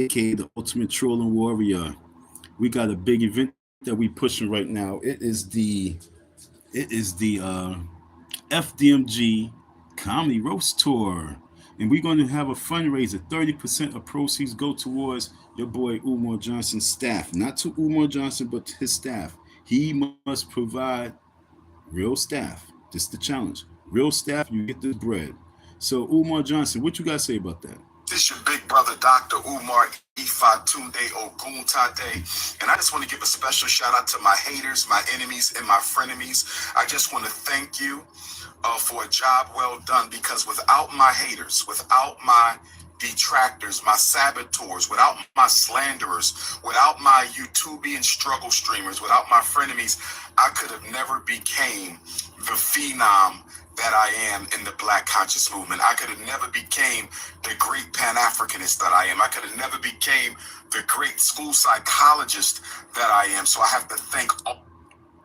aka the Ultimate Trolling Warrior. We got a big event that we pushing right now. It is the FDMG Comedy Roast Tour. And we're going to have a fundraiser. 30% of proceeds go towards your boy Umar Johnson's staff. Not to Umar Johnson, but to his staff. He must provide real staff. This is the challenge. Real staff, you get this bread. So Umar Johnson, what you got to say about that? This is your big brother, Dr. Umar Ifatunde Oguntade. And I just want to give a special shout out to my haters, my enemies, and my frenemies. I just want to thank you for a job well done, because without my haters, without my detractors, my saboteurs, without my slanderers, without my YouTubian struggle streamers, without my frenemies, I could have never became the phenom that I am in the Black conscious movement. I could have never became the great Pan-Africanist that I am. I could have never became the great school psychologist that I am. So I have to thank all.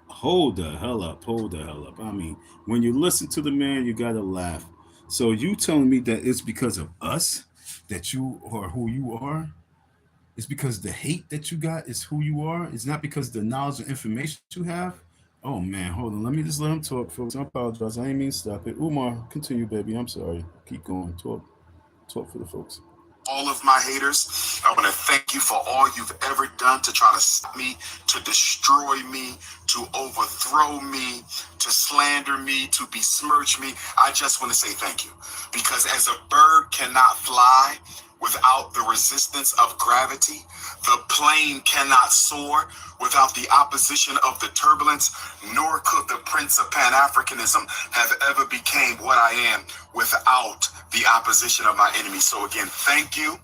Hold the hell up. Hold the hell up. I mean, when you listen to the man, you got to laugh. So you telling me that it's because of us that you are who you are? It's because the hate that you got is who you are? It's not because the knowledge and information you have? Oh man, hold on. Let me just let him talk, folks. I apologize. I ain't mean to stop it. Umar, continue, baby. I'm sorry. Keep going. Talk for the folks. All of my haters, I want to thank you for all you've ever done to try to stop me, to destroy me, to overthrow me, to slander me, to besmirch me. I just want to say thank you, because as a bird cannot fly without the resistance of gravity, the plane cannot soar without the opposition of the turbulence, nor could the Prince of Pan-Africanism have ever became what I am without the opposition of my enemies. So again, thank you.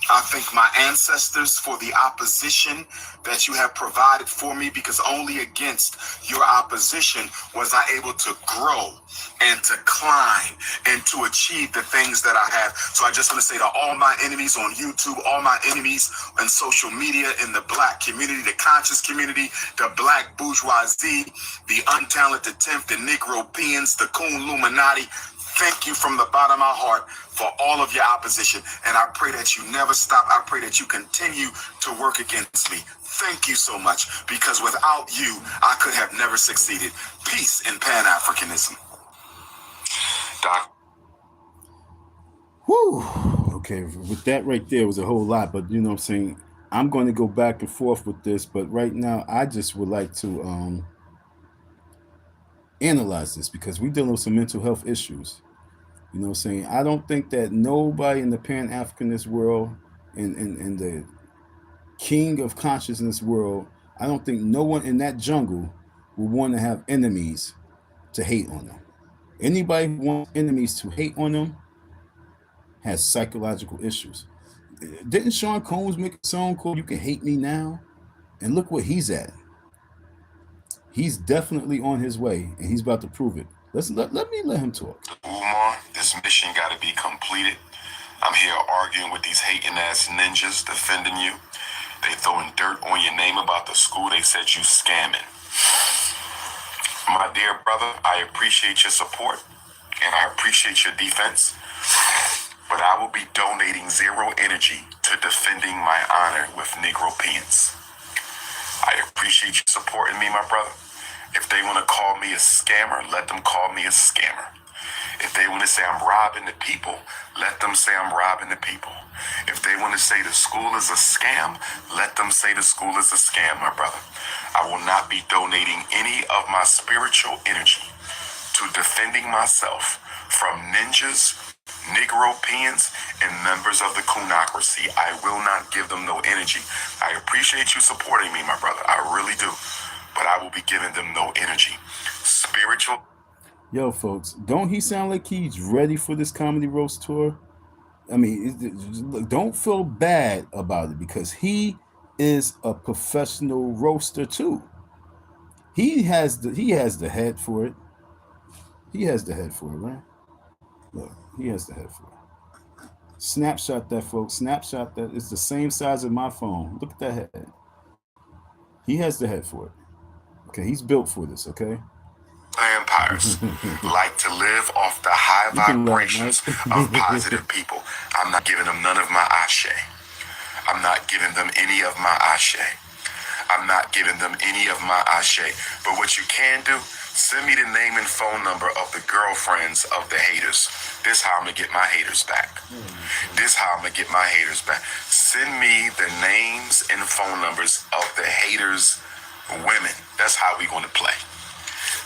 I thank my ancestors for the opposition that you have provided for me, because only against your opposition was I able to grow and to climb and to achieve the things that I have. So I just want to say to all my enemies on YouTube, all my enemies on social media, in the Black community, the conscious community, the Black bourgeoisie, the untalented tenth, the Negropeans, the Coon Illuminati, thank you from the bottom of my heart for all of your opposition. And I pray that you never stop. I pray that you continue to work against me. Thank you so much, because without you, I could have never succeeded. Peace in Pan-Africanism. Doc. Whew. Okay, with that right there was a whole lot, but you know what I'm saying? I'm going to go back and forth with this, but right now I just would like to analyze this, because we're dealing with some mental health issues. You know what I'm saying? I don't think that nobody in the Pan-Africanist world and the king of consciousness world, I don't think no one in that jungle would want to have enemies to hate on them. Anybody who wants enemies to hate on them has psychological issues. Didn't Sean Combs make a song called You Can Hate Me Now? And look what he's at. He's definitely on his way, and he's about to prove it. Let me let him talk. Umar, this mission got to be completed. I'm here arguing with these hating ass ninjas defending you. They throwing dirt on your name about the school. They said you scamming. My dear brother, I appreciate your support and I appreciate your defense, but I will be donating zero energy to defending my honor with Negropeans. I appreciate you supporting me, my brother. If they want to call me a scammer, let them call me a scammer. If they want to say I'm robbing the people, let them say I'm robbing the people. If they want to say the school is a scam, let them say the school is a scam, my brother. I will not be donating any of my spiritual energy to defending myself from ninjas, Negropeans, and members of the Coonocracy. I will not give them no energy. I appreciate you supporting me, my brother. I really do. But I will be giving them no energy. Spiritual. Yo, folks, don't he sound like he's ready for this comedy roast tour? I mean, don't feel bad about it, because he is a professional roaster too. He has the head for it. He has the head for it, right? Look, he has the head for it. Snapshot that, folks. Snapshot that. It's the same size as my phone. Look at that head. He has the head for it. Okay, he's built for this, okay? Vampires like to live off the high vibrations of positive people. I'm not giving them none of my ashe. I'm not giving them any of my ashe. I'm not giving them any of my ashe. But what you can do, send me the name and phone number of the girlfriends of the haters. This how I'm going to get my haters back. This how I'm going to get my haters back. Send me the names and phone numbers of the haters' women. That's how we going to play.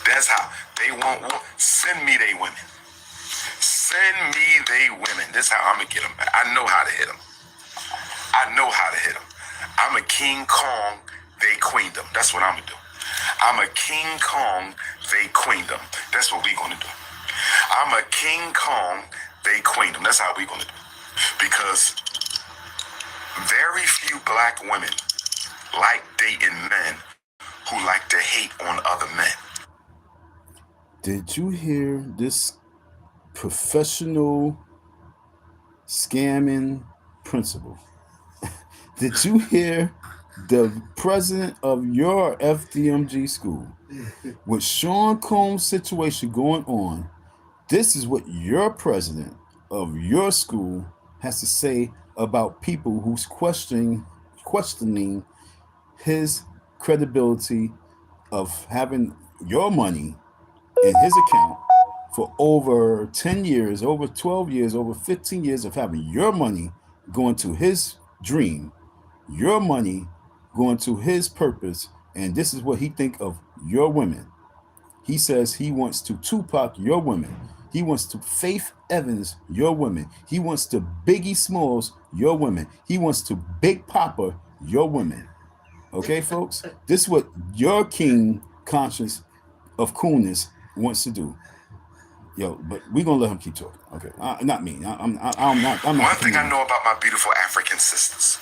That's how they want. Send me they women. Send me they women. This is how I'm going to get them back. I know how to hit them. I know how to hit them. I'm a King Kong, they queendom. That's what I'm going to do. I'm a King Kong, they queendom. That's what we going to do. I'm a King Kong, they queendom. That's how we going to do. Because very few black women like dating men who like to hate on other men. Did you hear this professional scamming principal? Did you hear the president of your FDMG school with Sean Combs' situation going on? This is what your president of your school has to say about people who's questioning his credibility of having your money in his account for over 10 years, over 12 years, over 15 years of having your money going to his dream, your money going to his purpose, and this is what he think of your women. He says he wants to Tupac your women. He wants to Faith Evans your women. He wants to Biggie Smalls your women. He wants to Big Papa your women. Okay, folks? This is what your king conscience of coolness wants to do. Yo, but we're gonna let him keep talking. Okay, not me. I'm not. One thing I know about my beautiful African sisters.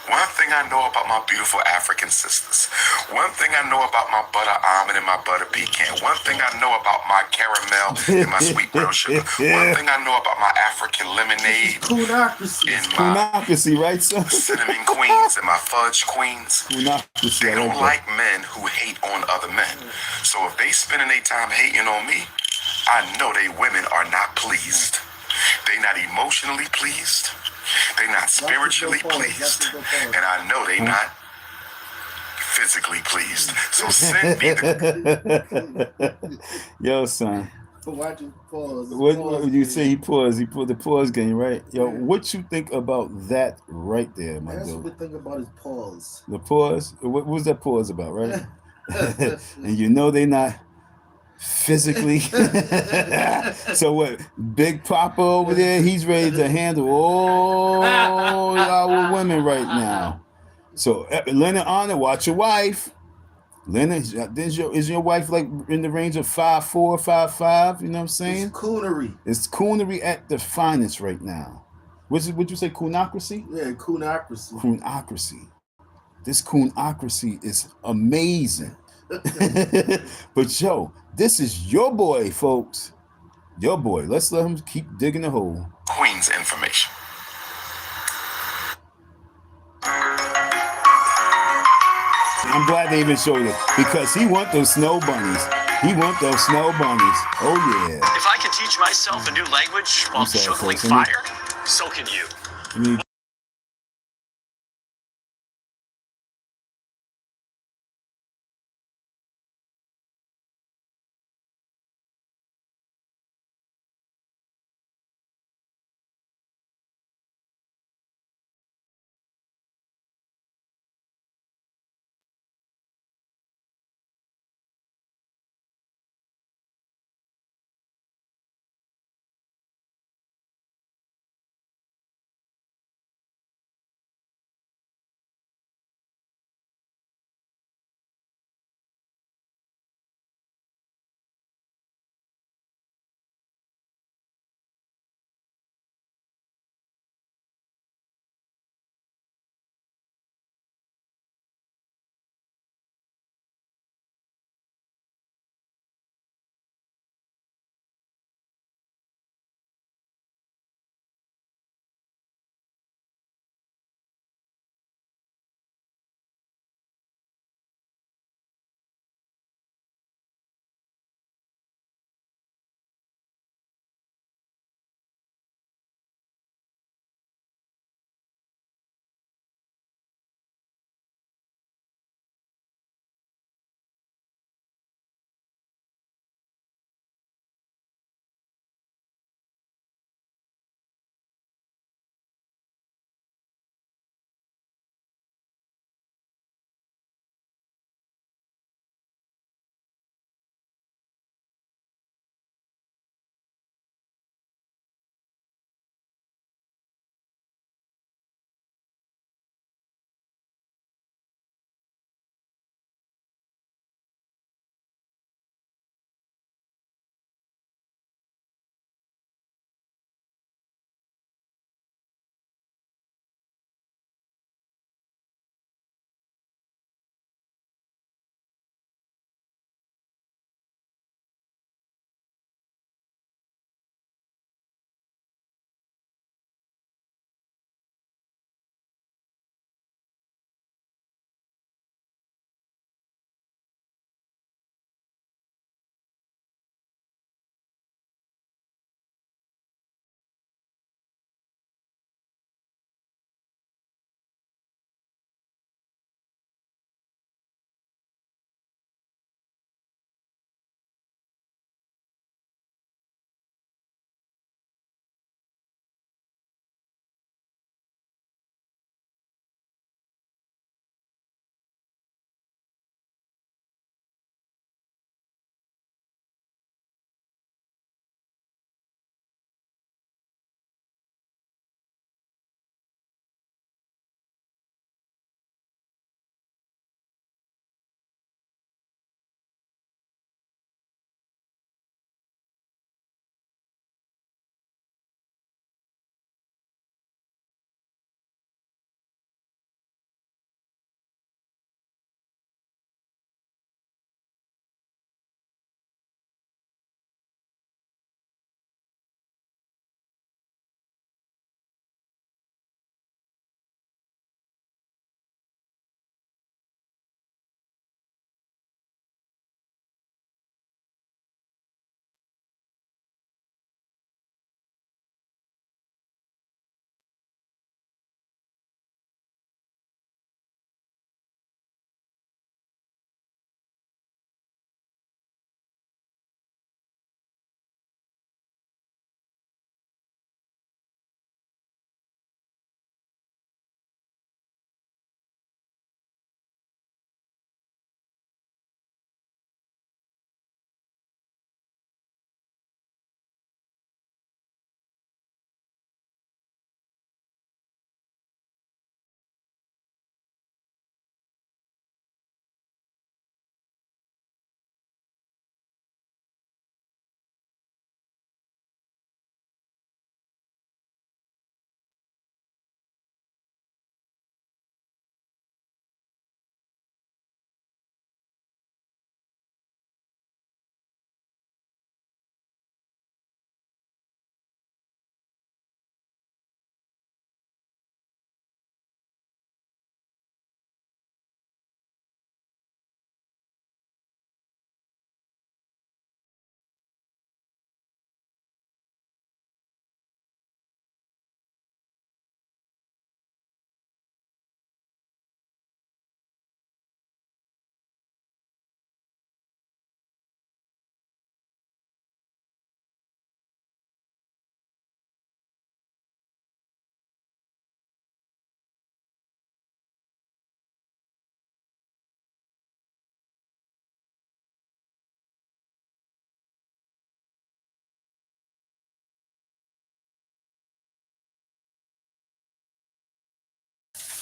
One thing I know about my beautiful African sisters. One thing I know about my butter almond and my butter pecan. One thing I know about my caramel and my sweet brown sugar. One thing I know about my African lemonade and my right, son? cinnamon queens and my fudge queens. They don't like men who hate on other men. So if they spending their time hating on me, I know they women are not pleased. They not emotionally pleased. They not spiritually pleased. And I know they not physically pleased. So send me the... Yo, son. Watch him pause. What you say he paused? He pulled the pause game, right? Yo, what you think about that right there, my dude? That's what we think about his pause. The pause? What was that pause about, right? And you know they not physically. So what? Big Papa over there, he's ready to handle all our women right now. So Leonard Honor, watch your wife. Leonard, is your wife like in the range of 5'4", 5'5"? You know what I'm saying? It's coonery. It's coonery at the finest right now. Would you say coonocracy? Yeah, coonocracy. Coonocracy. This coonocracy is amazing. But yo, this is your boy, folks. Your boy. Let's let him keep digging the hole. Queen's information. I'm glad they even showed it because he want those snow bunnies. He want those snow bunnies. Oh yeah. If I can teach myself a new language while juggling fire, so can you.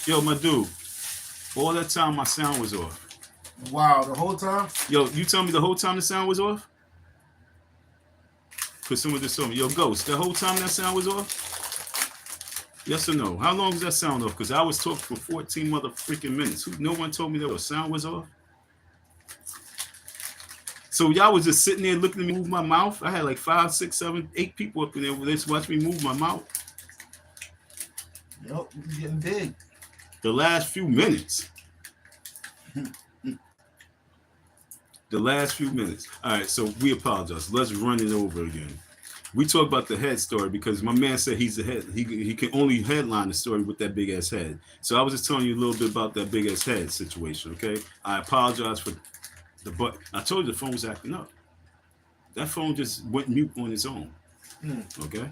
Yo, my dude, all that time my sound was off. Wow, the whole time? Yo, you tell me the whole time the sound was off? Because someone just told me, yo, Ghost, the whole time that sound was off? Yes or no? How long does that sound off? Because I was talking for 14 motherfucking minutes. No one told me that the sound was off. So y'all was just sitting there looking at me move my mouth. I had like 5, 6, 7, 8 people up in there. They just watched me move my mouth. Yep, you getting big. The last few minutes. The last few minutes. All right, so we apologize. Let's run it over again. We talk about the head story because my man said he's the head. He can only headline the story with that big ass head. So I was just telling you a little bit about that big ass head situation. Okay, I apologize for the but. I told you the phone was acting up. That phone just went mute on its own. Okay,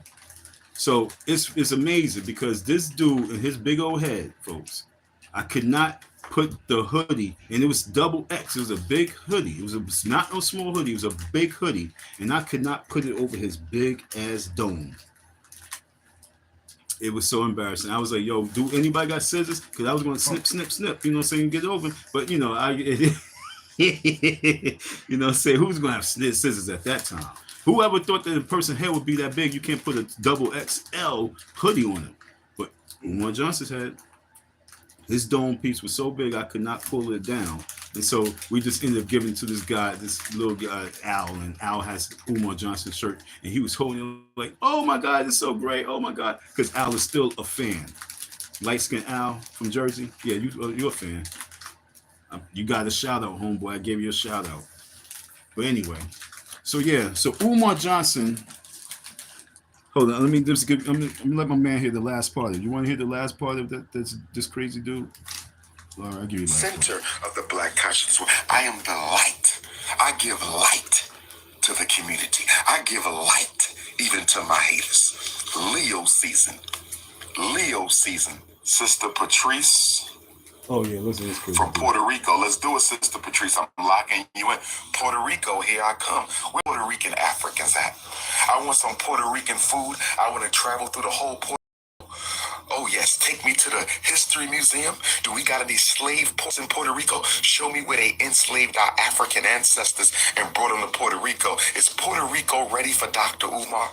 so it's amazing because this dude and his big old head, folks. I could not put the hoodie, and it was double X. It was a big hoodie. It was not no small hoodie. It was a big hoodie, and I could not put it over his big ass dome. It was so embarrassing. I was like, "Yo, do anybody got scissors?" Because I was going to snip, snip, snip. You know what I'm saying? Get over. But you know, you know what I'm saying? Who's going to have scissors at that time? Whoever thought that a person's head would be that big, you can't put a double XL hoodie on it. But Umar Johnson's head. His dome piece was so big I could not pull it down. And so we just ended up giving to this guy, this little guy, Al, and Al has Umar Johnson's shirt. And he was holding it like, oh my God, it's so great. Oh my God. Because Al is still a fan. Light-skinned Al from Jersey. Yeah, you're a fan. You got a shout out, homeboy. I gave you a shout out. But anyway, so yeah, so Umar Johnson. Hold on, let me let my man hear the last part of it. You want to hear the last part of that? This crazy dude. All right, I'll give you the Center of the Black consciousness. I am the light. I give light to the community. I give light even to my haters. Leo season. Leo season. Sister Patrice. Oh yeah, listen, this from Puerto Rico. Let's do it, Sister Patrice. I'm locking you in. Puerto Rico, here I come. Where Puerto Rican Africans at? I want some Puerto Rican food. I want to travel through the whole Puerto Rico. Oh yes, take me to the History Museum. Do we got any slave ports in Puerto Rico? Show me where they enslaved our African ancestors and brought them to Puerto Rico. Is Puerto Rico ready for Dr. Umar?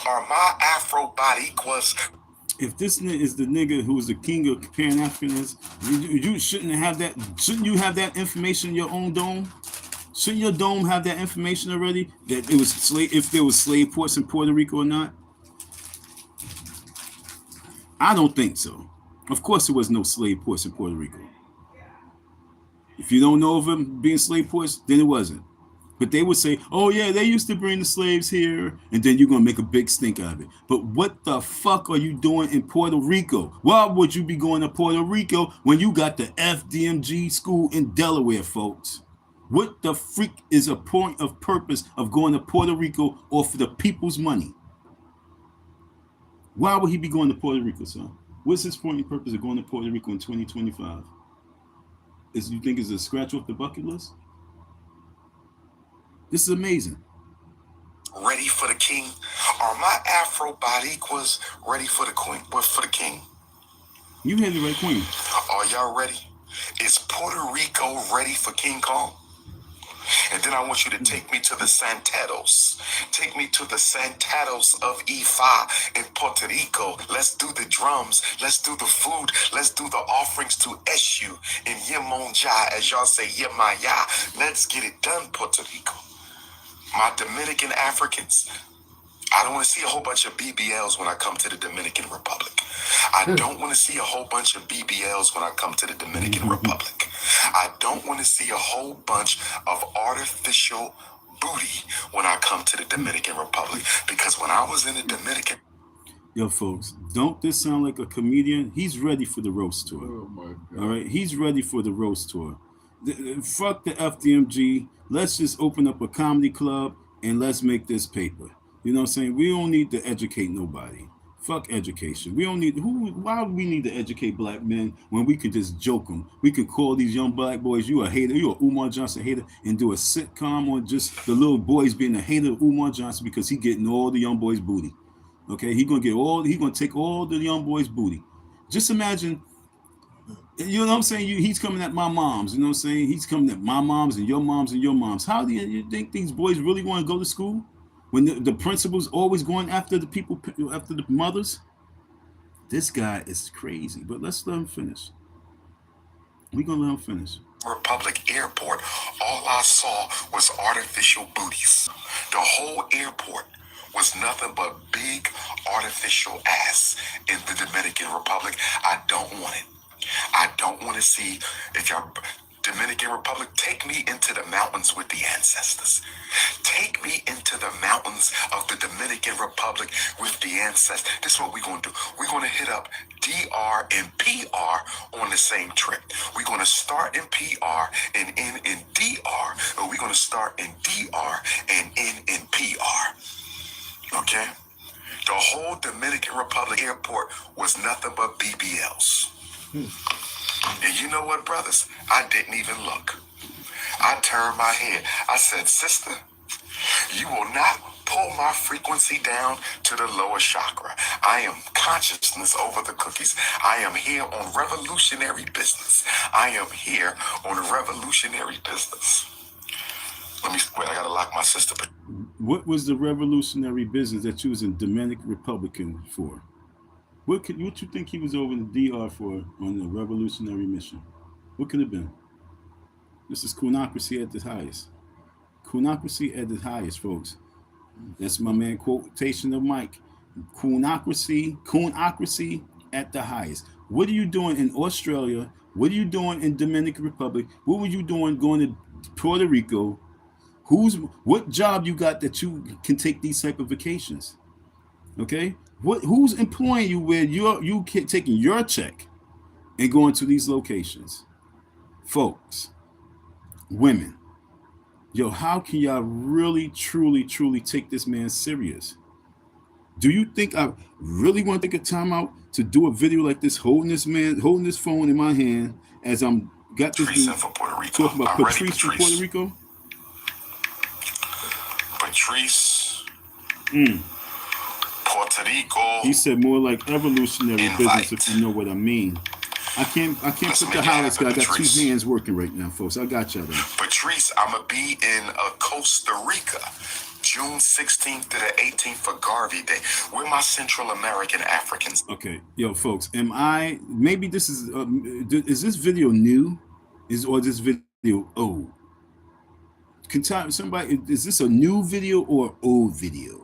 Are my Afro Boricuas? If this is the nigga who's the king of Pan-Africans, you shouldn't have that. Shouldn't you have that information in your own dome? Shouldn't your dome have that information already? That it was slave, if there was slave ports in Puerto Rico or not? I don't think so. Of course, there was no slave ports in Puerto Rico. If you don't know of them being slave ports, then it wasn't. But they would say, oh yeah, they used to bring the slaves here, and then you're gonna make a big stink out of it. But what the fuck are you doing in Puerto Rico? Why would you be going to Puerto Rico when you got the FDMG school in Delaware, folks? What the freak is a point of purpose of going to Puerto Rico or for the people's money? Why would he be going to Puerto Rico, son? What's his point and purpose of going to Puerto Rico in 2025? Is you think it's a scratch off the bucket list? This is amazing. Ready for the king? Are my Afro Boricuas ready for the queen? For the king? You had the right queen. Are y'all ready? Is Puerto Rico ready for King Kong? And then I want you to take me to the Santados. Take me to the Santados of Ifa in Puerto Rico. Let's do the drums. Let's do the food. Let's do the offerings to Eshu in Yemonja, as y'all say, Yemaya. Let's get it done, Puerto Rico. My Dominican Africans, I don't want to see a whole bunch of BBLs when I come to the Dominican Republic. I don't want to see a whole bunch of BBLs when I come to the Dominican Republic. I don't want to see a whole bunch of artificial booty when I come to the Dominican Republic. Because when I was in the Dominican... Yo, folks, don't this sound like a comedian? He's ready for the roast tour. Oh my God. All right, he's ready for the roast tour. Fuck the FDMG. Let's just open up a comedy club and let's make this paper. You know what I'm saying? We don't need to educate nobody. Fuck education. We don't need why do we need to educate black men when we can just joke them? We could call these young black boys, you a hater, you a Umar Johnson hater, and do a sitcom on just the little boys being a hater of Umar Johnson because he getting all the young boys' booty. Okay, he gonna take all the young boys' booty. Just imagine You know what I'm saying? He's coming at my moms. You know what I'm saying? He's coming at my moms and your moms and your moms. How do you think these boys really want to go to school when the principal's always going after the people, after the mothers? This guy is crazy. But let's let him finish. We're going to let him finish. Republic Airport, all I saw was artificial booties. The whole airport was nothing but big artificial ass in the Dominican Republic. I don't want it. I don't want to see if y'all Dominican Republic, take me into the mountains with the ancestors. Take me into the mountains of the Dominican Republic with the ancestors. This is what we're going to do. We're going to hit up DR and PR on the same trip. We're going to start in PR and end in DR, or we're going to start in DR and end in PR. Okay? The whole Dominican Republic airport was nothing but BBLs. And you know what, brothers? I didn't even look. I turned my head. I said, sister, you will not pull my frequency down to the lower chakra. I am consciousness over the cookies. I am here on revolutionary business. I am here on revolutionary business. Let me, wait, I gotta lock my sister. What was the revolutionary business that you was in Dominican Republican for? What you think he was over in the DR for on the revolutionary mission? What could it have been? This is coonocracy at the highest. Coonocracy at the highest, folks. That's my man quotation of Mike. Coonocracy at the highest. What are you doing in Australia? What are you doing in Dominican Republic? What were you doing going to Puerto Rico? What job you got that you can take these type of vacations? Okay? Who's employing you where you taking your check and going to these locations? Folks, women, yo, how can y'all really, truly, truly take this man serious? Do you think I really want to take a time out to do a video like this, holding this phone in my hand as I'm got this dude talking about Patrice from Puerto Rico? Patrice. Puerto Rico. He said more like evolutionary business, if you know what I mean. I can't put the highlights because I got two hands working right now, folks. I got y'all there. Patrice, I'm going to be in Costa Rica, June 16th to the 18th for Garvey Day. We're my Central American Africans. Okay. Yo, folks, maybe this is this video new? Or this video old? Somebody, is this a new video or old video?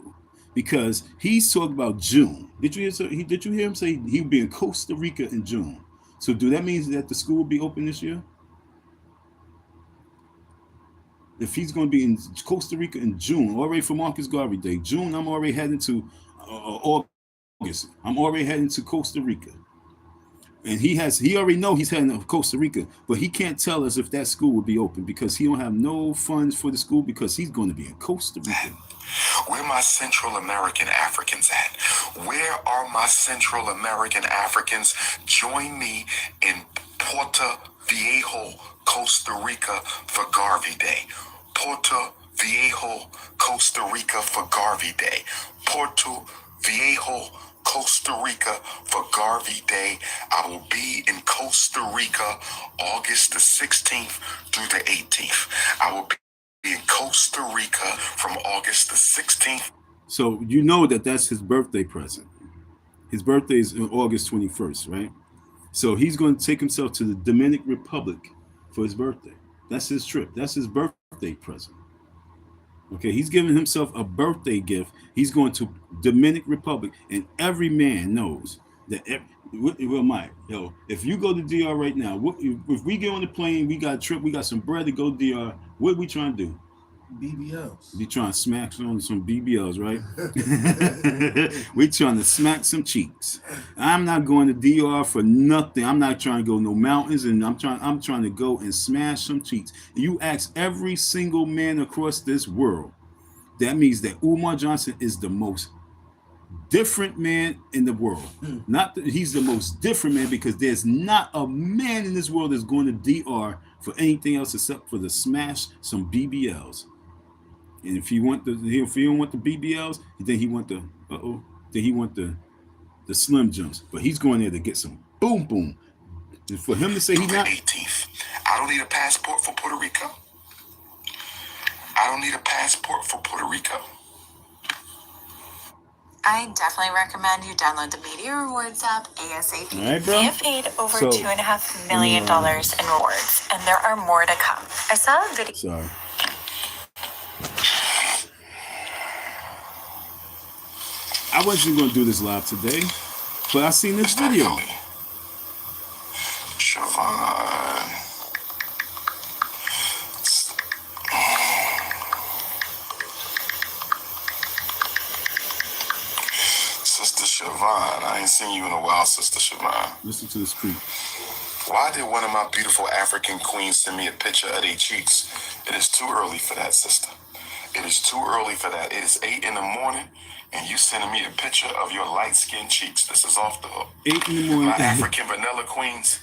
Because he's talking about June. Did you hear him say he'll be in Costa Rica in June? So do that mean that the school will be open this year? If he's going to be in Costa Rica in June, already for Marcus Garvey Day, June, I'm already heading to August. I'm already heading to Costa Rica. And he already know he's heading to Costa Rica, but he can't tell us if that school will be open because he don't have no funds for the school because he's going to be in Costa Rica. Where my Central American Africans at? Where are my Central American Africans? Join me in Puerto Viejo, Costa Rica for Garvey Day. Puerto Viejo, Costa Rica for Garvey Day. Puerto Viejo, Costa Rica for Garvey Day. I will be in Costa Rica August the 16th through the 18th. I will be in Costa Rica from August the 16th. So you know that's his birthday present. His birthday is on August 21st, right? So he's going to take himself to the Dominican Republic for his birthday. That's his trip. That's his birthday present. Okay, he's giving himself a birthday gift. He's going to Dominican Republic, and every man knows that. Well, Mike, yo, if you go to DR right now, if we get on the plane, we got a trip, we got some bread to go to DR. What we trying to do? BBLs. We trying to smack on some BBLs, right? We trying to smack some cheeks. I'm not going to DR for nothing. I'm not trying to go no mountains, and I'm trying to go and smash some cheeks. You ask every single man across this world. That means that Umar Johnson is the most different man in the world. He's the most different man because there's not a man in this world that's going to DR for anything else except for to smash some BBLs. And if you don't want the BBLs, then he want the Slim Jims. But he's going there to get some boom boom. And for him to say he's not 18th. I don't need a passport for Puerto Rico. I don't need a passport for Puerto Rico. I definitely recommend you download the Media Rewards app ASAP. All right, bro. We have paid over $2.5 million in rewards, and there are more to come. I saw a video. Sorry. I wasn't going to do this live today, but I seen this video. Siobhan. Sister Siobhan. I ain't seen you in a while, Sister Siobhan. Listen to this creep. Why did one of my beautiful African queens send me a picture of their cheeks? It is too early for that, sister. It is too early for that. It is 8 in the morning, and you sending me a picture of your light-skinned cheeks. This is off the hook. 8 in the morning. My African vanilla queens.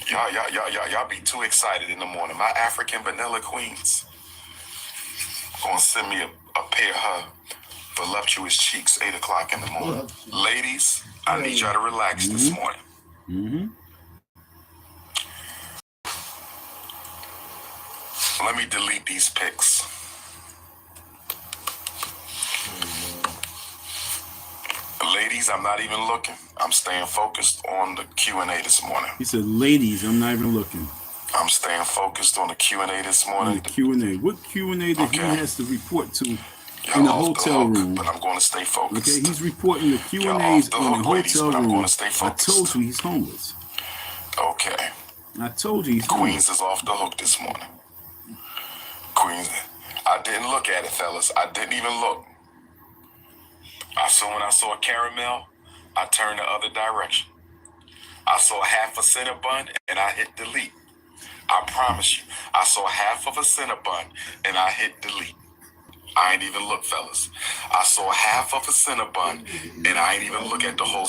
Y'all be too excited in the morning. My African vanilla queens gonna send me a pair of her voluptuous cheeks 8 o'clock in the morning. Ladies, I need y'all to relax this morning. Mm-hmm. Let me delete these pics. Ladies, I'm not even looking. I'm staying focused on the Q&A this morning. He said, ladies, I'm not even looking. I'm staying focused on the Q&A this morning. The Q&A. What Q&A that he has to report to Y'all in the hotel room? But I'm going to stay focused. Okay, he's reporting the Q&As in the hotel room. I'm going to stay focused. I told you he's homeless. Okay. I told you he's homeless. Queens is off the hook this morning. Queens. I didn't look at it, fellas. I didn't even look. When I saw a caramel, I turned the other direction. I saw half a Cinnabon and I hit delete. I promise you, I saw half of a Cinnabon and I hit delete. I ain't even look, fellas. I saw half of a Cinnabon and I ain't even look at the whole.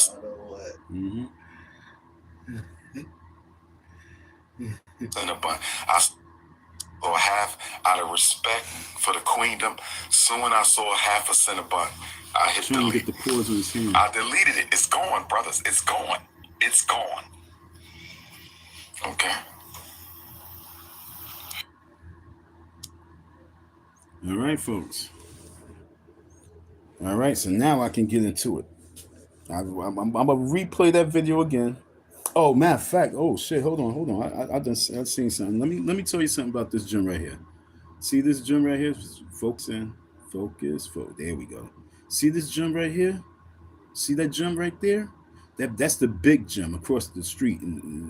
Cinnabon. I saw half out of respect for the queendom. Soon I saw half a Cinnabon. I hit delete. Get the pause on his hand. I deleted it. It's gone, brothers. It's gone. It's gone. Okay. All right, folks. All right, so now I can get into it. I'm going to replay that video again. Oh, matter of fact. Oh, shit. Hold on. I've seen something. Let me tell you something about this gym right here. See this gym right here? Focus in. Focus. There we go. See this gym right here? See that gym right there? That's the big gym across the street.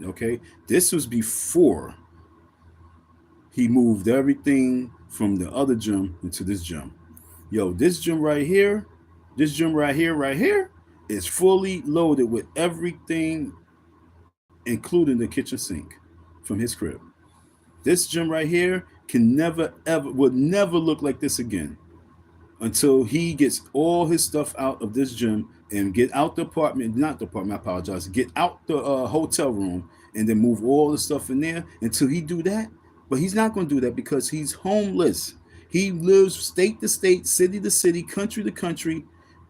Okay? This was before he moved everything from the other gym into this gym. Yo, this gym right here is fully loaded with everything, including the kitchen sink from his crib. This gym right here will never look like this again until he gets all his stuff out of this gym and get out the apartment, not the apartment, I apologize, get out the hotel room and then move all the stuff in there until he do that. But he's not going to do that because he's homeless. He lives state to state, city to city, country to country,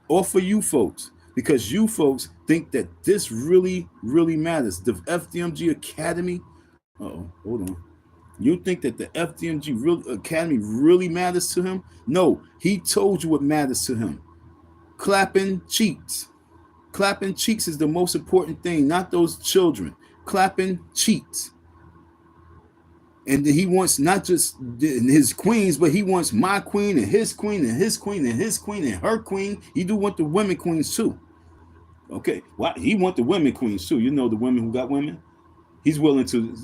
all for you folks. Because you folks think that this really, really matters. The FDMG Academy, hold on. You think that the FDMG Academy really matters to him? No, he told you what matters to him. Clapping cheeks. Clapping cheeks is the most important thing, not those children. Clapping cheeks. And he wants not just his queens, but he wants my queen and his queen and his queen and his queen and her queen. He do want the women queens too. Okay, well, he want the women queens too. You know, the women who got women. He's willing to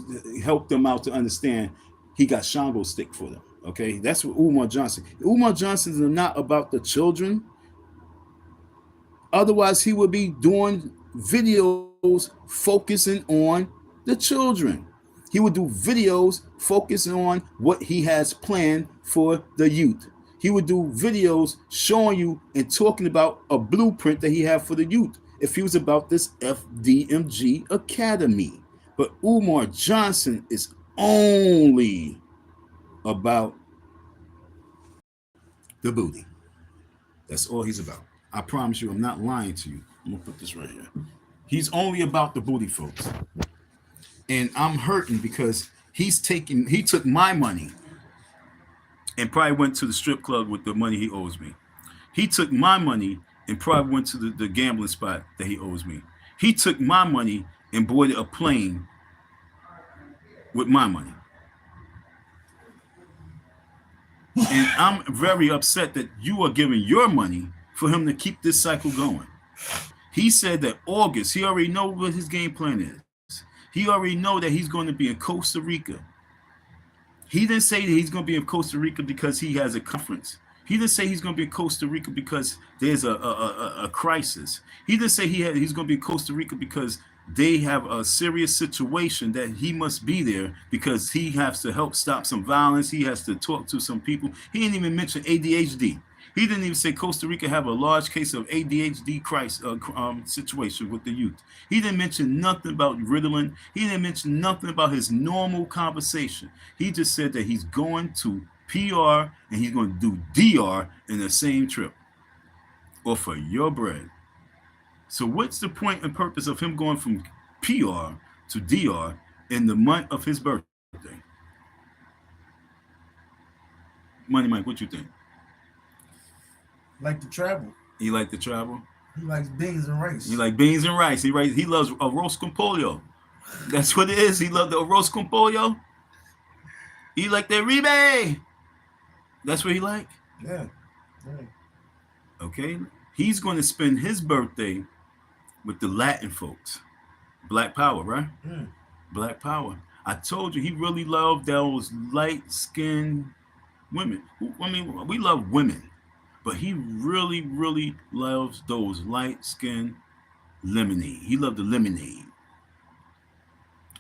help them out to understand he got Shango stick for them. Okay, that's what Umar Johnson. Umar Johnson is not about the children. Otherwise, he would be doing videos focusing on the children. He would do videos focusing on what he has planned for the youth. He would do videos showing you and talking about a blueprint that he had for the youth if he was about this FDMG Academy. But Umar Johnson is only about the booty. That's all he's about. I promise you, I'm not lying to you. I'm going to put this right here. He's only about the booty, folks. And I'm hurting because he took my money and probably went to the strip club with the money he owes me. He took my money and probably went to the gambling spot that he owes me. He took my money and boarded a plane with my money. And I'm very upset that you are giving your money for him to keep this cycle going. He said that August, he already know what his game plan is. He already know that he's going to be in Costa Rica. He didn't say that he's going to be in Costa Rica because he has a conference. He didn't say he's going to be in Costa Rica because there's a crisis. He didn't say he's going to be in Costa Rica because they have a serious situation that he must be there because he has to help stop some violence. He has to talk to some people. He didn't even mention ADHD. He didn't even say Costa Rica have a large case of ADHD crisis situation with the youth. He didn't mention nothing about Ritalin. He didn't mention nothing about his normal conversation. He just said that he's going to PR and he's going to do DR in the same trip or for your bread. So what's the point and purpose of him going from PR to DR in the month of his birthday? Money Mike, what you think? Like to travel. He like to travel? He likes beans and rice. He like beans and rice. He loves arroz con pollo. That's what it is. He loves the arroz con pollo. He like the ribe. That's what he like? Yeah. Okay. He's going to spend his birthday with the Latin folks. Black power, right? Black power. I told you he really loved those light-skinned women. I mean, we love women. But he really, really loves those light-skinned lemonade. He loved the lemonade.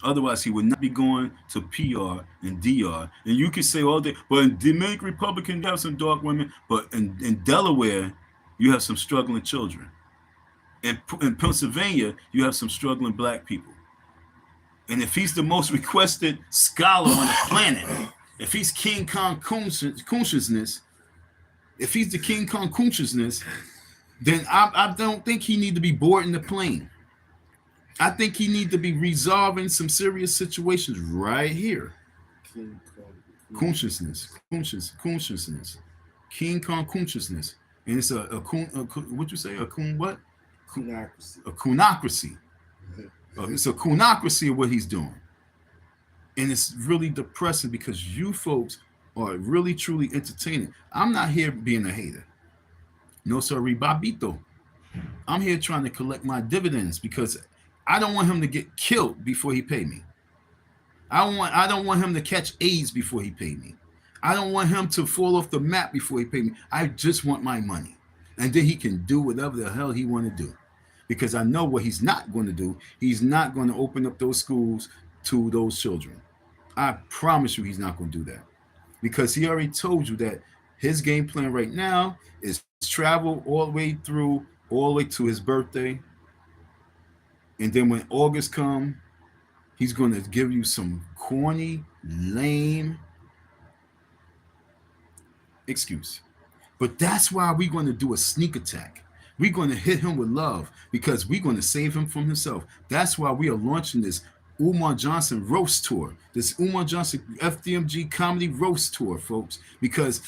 Otherwise, he would not be going to PR and DR. And you can say all day, but in Dominican Republic, you have some dark women. But in Delaware, you have some struggling children. In Pennsylvania, you have some struggling black people. And if he's the most requested scholar on the planet, if he's King Kong consciousness, if he's the King Kong consciousness, then I don't think he need to be boarding the plane. I think he need to be resolving some serious situations right here. Consciousness. King Kong consciousness. And it's what you say? A kun what? Kunocracy. A kunocracy. It's a kunocracy of what he's doing. And it's really depressing because you folks are really, truly entertaining. I'm not here being a hater. No, sorry, Babito. I'm here trying to collect my dividends because I don't want him to get killed before he pay me. I don't want him to catch AIDS before he pay me. I don't want him to fall off the map before he pay me. I just want my money. And then he can do whatever the hell he want to do. Because I know what he's not going to do. He's not going to open up those schools to those children. I promise you he's not going to do that. Because he already told you that his game plan right now is travel all the way to his birthday. And then when August comes, he's going to give you some corny, lame excuse. But that's why we're going to do a sneak attack. We're going to hit him with love because we're going to save him from himself. That's why we are launching this Umar Johnson roast tour, this Umar Johnson FDMG Comedy roast tour, folks, because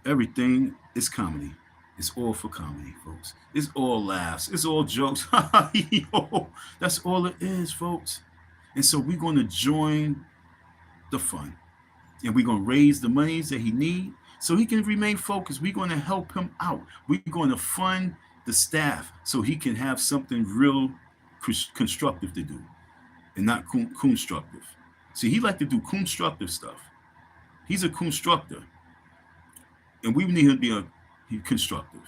everything is comedy. It's all for comedy, folks. It's all laughs. It's all jokes. That's all it is, folks. And so we're going to join the fun. And we're going to raise the monies that he needs so he can remain focused. We're going to help him out. We're going to fund the staff so he can have something real constructive to do and not constructive. See, he like to do constructive stuff. He's a constructor. And we need him to be constructive.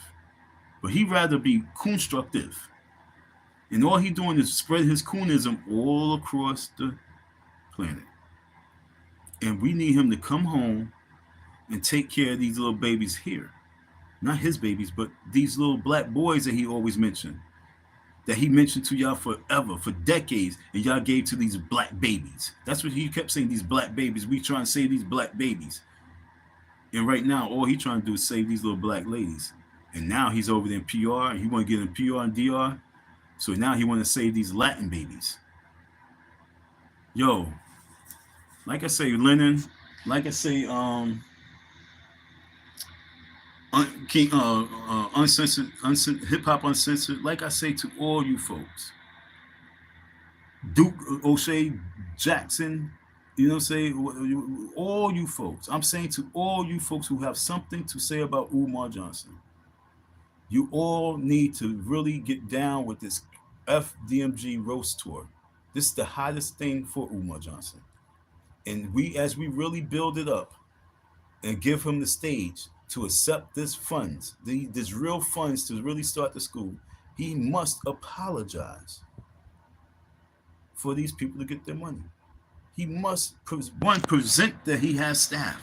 But he'd rather be constructive. And all he's doing is spread his coonism all across the planet. And we need him to come home and take care of these little babies here. Not his babies, but these little black boys that he always mentioned. That he mentioned to y'all forever, for decades, and y'all gave to these black babies. That's what he kept saying, these black babies. We trying to save these black babies. And right now, all he trying to do is save these little black ladies. And now he's over there in PR, and he want to get in PR and DR. So now he want to save these Latin babies. Yo, like I say, Lennon, like I say, King, uncensored, hip hop uncensored. Like I say to all you folks, Duke O'Shea Jackson, you know, say all you folks. I'm saying to all you folks who have something to say about Umar Johnson, you all need to really get down with this FDMG roast tour. This is the hottest thing for Umar Johnson, and as we really build it up and give him the stage to accept this funds, these real funds to really start the school, he must apologize for these people to get their money. He must, one, present that he has staff.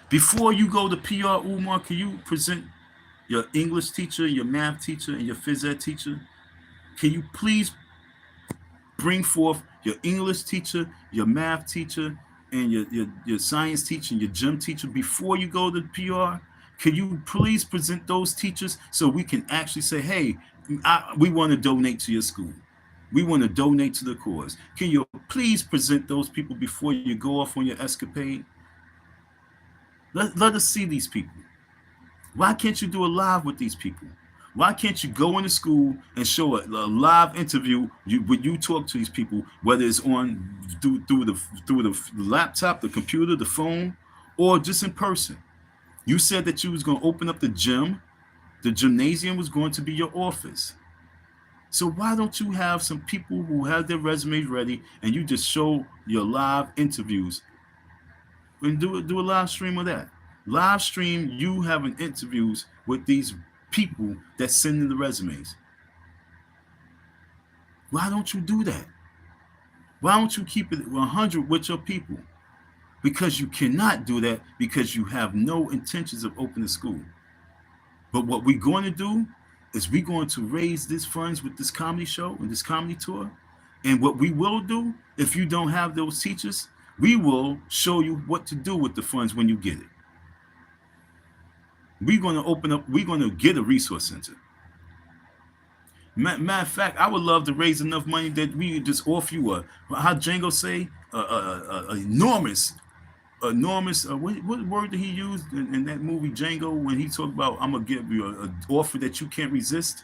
Before you go to PR, Umar, can you present your English teacher, your math teacher, and your phys ed teacher? Can you please bring forth your English teacher, your math teacher, and your science teacher and your gym teacher before you go to PR? Can you please present those teachers so we can actually say, hey, we want to donate to your school. We want to donate to the cause. Can you please present those people before you go off on your escapade? Let us see these people. Why can't you do a live with these people? Why can't you go into school and show a live interview when you talk to these people, whether it's on through the laptop, the computer, the phone, or just in person? You said that you was going to open up the gym. The gymnasium was going to be your office. So why don't you have some people who have their resumes ready and you just show your live interviews and do a live stream of that? Live stream you having interviews with these people that send in the resumes. Why don't you do that? Why don't you keep it 100 with your people? Because you cannot do that because you have no intentions of opening school. But what we're going to do is we're going to raise these funds with this comedy show and this comedy tour. And what we will do, if you don't have those teachers, we will show you what to do with the funds when you get it. We're going to open up, we're going to get a resource center. Matter of fact, I would love to raise enough money that we just offer you how Django say, enormous, what word did he use in that movie Django when he talked about, I'm going to give you an offer that you can't resist?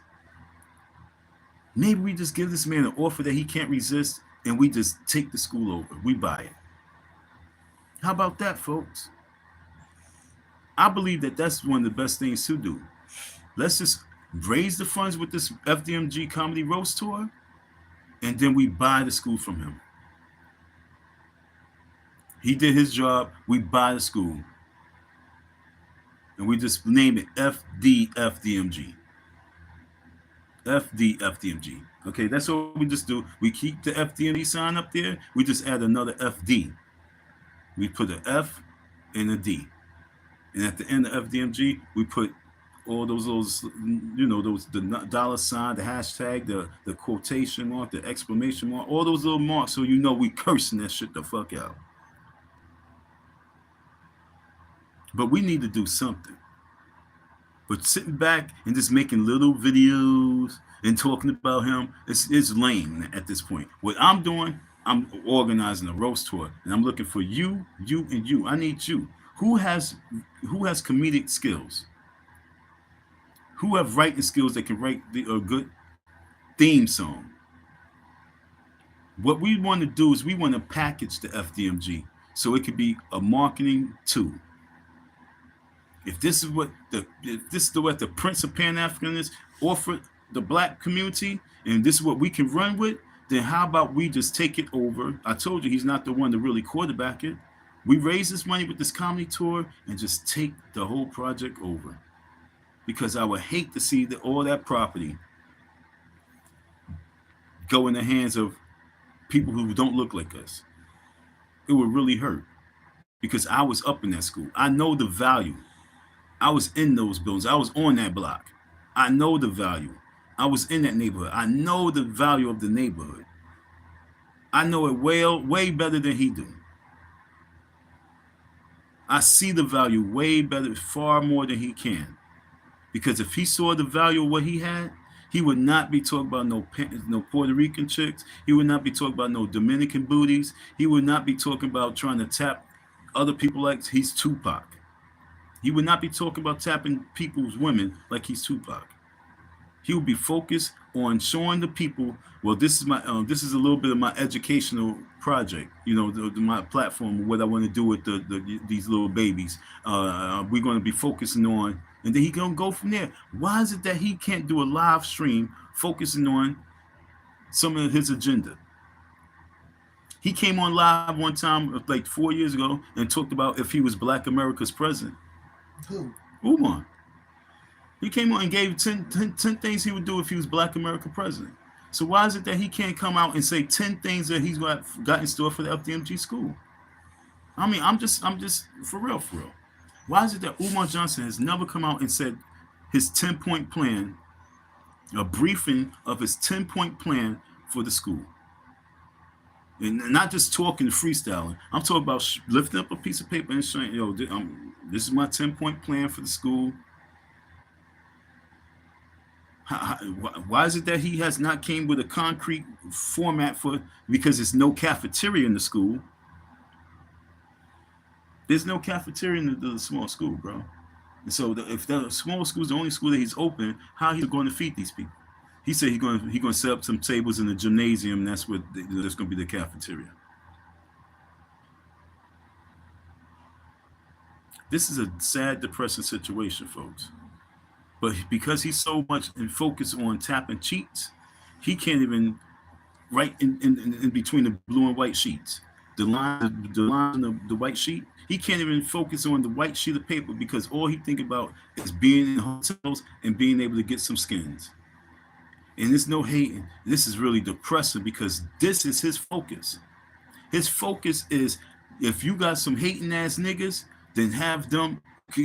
Maybe we just give this man an offer that he can't resist and we just take the school over. We buy it. How about that, folks? I believe that that's one of the best things to do. Let's just raise the funds with this FDMG Comedy Roast Tour, and then we buy the school from him. He did his job, we buy the school. And we just name it FDMG. FDMG. Okay, that's what we just do. We keep the FDMG sign up there, we just add another FD. We put an F and a D. And at the end of FDMG, we put all those, the dollar sign, the hashtag, the quotation mark, the exclamation mark, all those little marks, so you know we cursing that shit the fuck out. But we need to do something. But sitting back and just making little videos and talking about him, it's lame at this point. What I'm doing, I'm organizing a roast tour, and I'm looking for you, and you. I need you. Who has comedic skills? Who have writing skills that can write a good theme song? What we want to do is we want to package the FDMG so it could be a marketing tool. If this is what the Prince of Pan-Africanists offered the black community, and this is what we can run with, then how about we just take it over? I told you he's not the one to really quarterback it. We raise this money with this comedy tour and just take the whole project over. Because I would hate to see all that property go in the hands of people who don't look like us. It would really hurt. Because I was up in that school. I know the value. I was in those buildings. I was on that block. I know the value. I was in that neighborhood. I know the value of the neighborhood. I know it way better than he do. I see the value way better, far more than he can. Because if he saw the value of what he had, He would not be talking about no Puerto Rican chicks. He would not be talking about no Dominican booties. He would not be talking about trying to tap other people like he's Tupac. He would not be talking about tapping people's women like he's Tupac. He would be focused on showing the people, well, this is a little bit of my educational project, my platform, what I want to do with these little babies. We're going to be focusing on, and then he going to go from there. Why is it that he can't do a live stream focusing on some of his agenda? He came on live one time, like 4 years ago, and talked about if he was Black America's president. Who? Umar. He came on and gave 10 things he would do if he was Black America president. So why is it that he can't come out and say 10 things that he's got in store for the FDMG school? I mean, I'm just for real. Why is it that Umar Johnson has never come out and said his 10-point plan, a briefing of his 10-point plan for the school? And not just talking freestyling. I'm talking about lifting up a piece of paper and saying, this is my 10-point plan for the school. Why is it that he has not came with a concrete format because there's no cafeteria in the school? There's no cafeteria in the small school, bro. And so if the small school is the only school that he's open, how he's going to feed these people? He said he's going to set up some tables in the gymnasium, and that's going to be the cafeteria. This is a sad, depressing situation, folks. But because he's so much in focus on tapping cheats, he can't even write in between the blue and white sheets. The line of the white sheet, he can't even focus on the white sheet of paper because all he think about is being in hotels and being able to get some skins. And there's no hating. This is really depressing because this is his focus. His focus is, if you got some hating ass niggas, then have them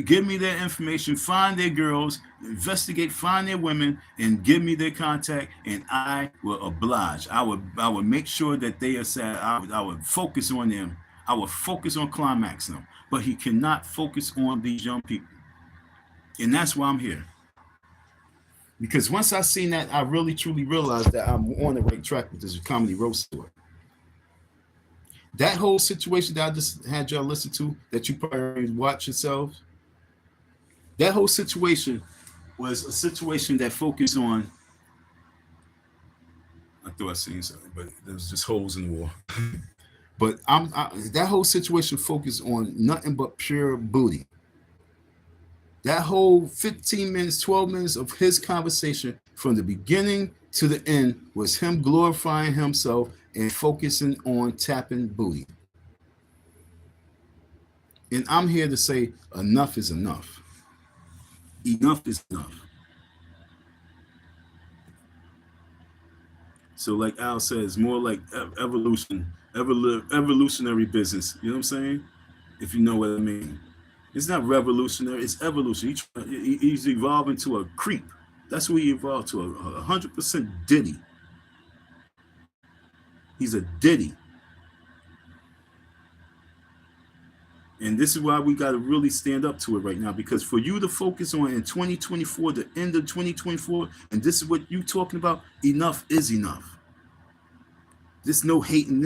give me their information, find their girls, investigate, find their women, and give me their contact, and I will oblige. I would make sure that they are sad. I would focus on them. I would focus on climaxing them. But he cannot focus on these young people. And that's why I'm here. Because once I seen that, I really truly realized that I'm on the right track with this comedy roast story. That whole situation that I just had y'all listen to, that you probably watch yourselves, that whole situation was a situation that focused on, I thought I seen something, but there was just holes in the wall. But that whole situation focused on nothing but pure booty. That whole 15 minutes, 12 minutes of his conversation from the beginning to the end was him glorifying himself and focusing on tapping booty. And I'm here to say enough is enough. Enough is enough. So like Al says, more like evolutionary business. You know what I'm saying? If you know what I mean. It's not revolutionary, it's evolution. He's evolving to a creep. That's what he evolved to, 100% Diddy. He's a Diddy. And this is why we got to really stand up to it right now, because for you to focus on in 2024, the end of 2024, and this is what you talking about, enough is enough. There's no hating.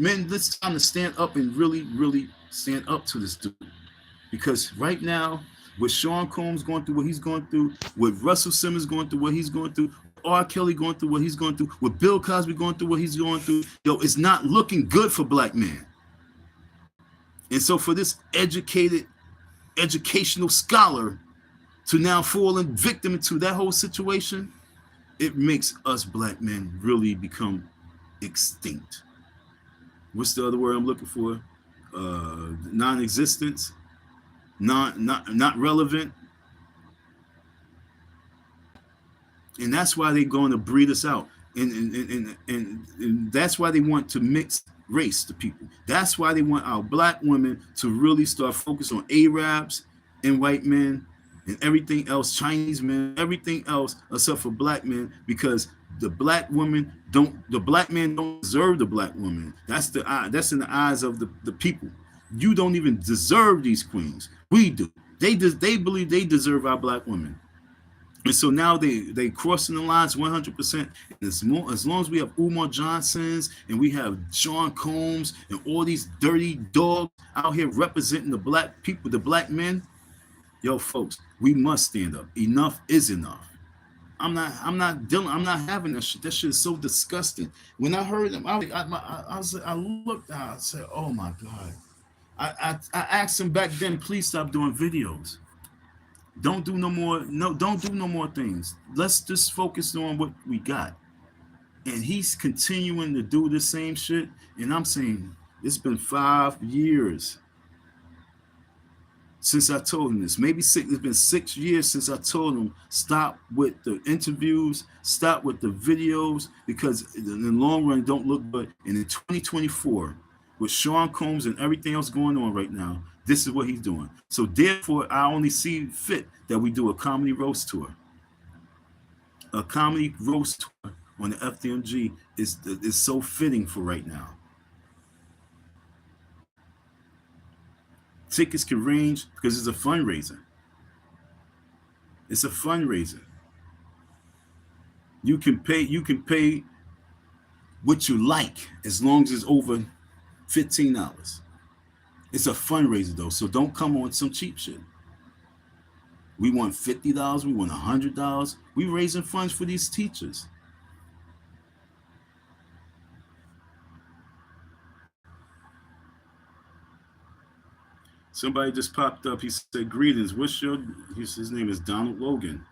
Men, it's time to stand up and really, really stand up to this dude. Because right now, with Sean Combs going through what he's going through, with Russell Simmons going through what he's going through, R. Kelly going through what he's going through, with Bill Cosby going through what he's going through, it's not looking good for black men. And so for this educational scholar to now fall in victim into that whole situation, it makes us black men really become extinct. What's the other word I'm looking for? Non-existence, not relevant. And that's why they're going to breed us out. And that's why they want to mix race to people. That's why they want our black women to really start focusing on Arabs and white men and everything else, Chinese men, everything else except for black men, because the black men don't deserve the black woman. That's in the eyes of the people. You don't even deserve these queens. We do. They believe they deserve our black women. And so now they crossing the lines 100%. And as long as we have Umar Johnsons and we have Sean Combs and all these dirty dogs out here representing the black people, the black men, yo, folks, we must stand up. Enough is enough. I'm not dealing. I'm not having that shit. That shit is so disgusting. When I heard them, I looked out. I said, "Oh my god!" I asked him back then, "Please stop doing videos. Don't do no more. No, don't do no more things. Let's just focus on what we got." And he's continuing to do the same shit. And I'm saying, it's been 5 years since I told him this. Maybe six. It's been 6 years since I told him stop with the interviews, stop with the videos, because in the long run, it don't look good. And in 2024, with Sean Combs and everything else going on right now, this is what he's doing. So therefore, I only see fit that we do a comedy roast tour. A comedy roast tour on the FDMG is so fitting for right now. Tickets can range because it's a fundraiser. It's a fundraiser. You can pay what you like as long as it's over $15. It's a fundraiser though, so don't come on some cheap shit. We want $50, we want $100. We raising funds for these teachers. Somebody just popped up. He said, "Greetings. What's your?" His name is Donald Logan.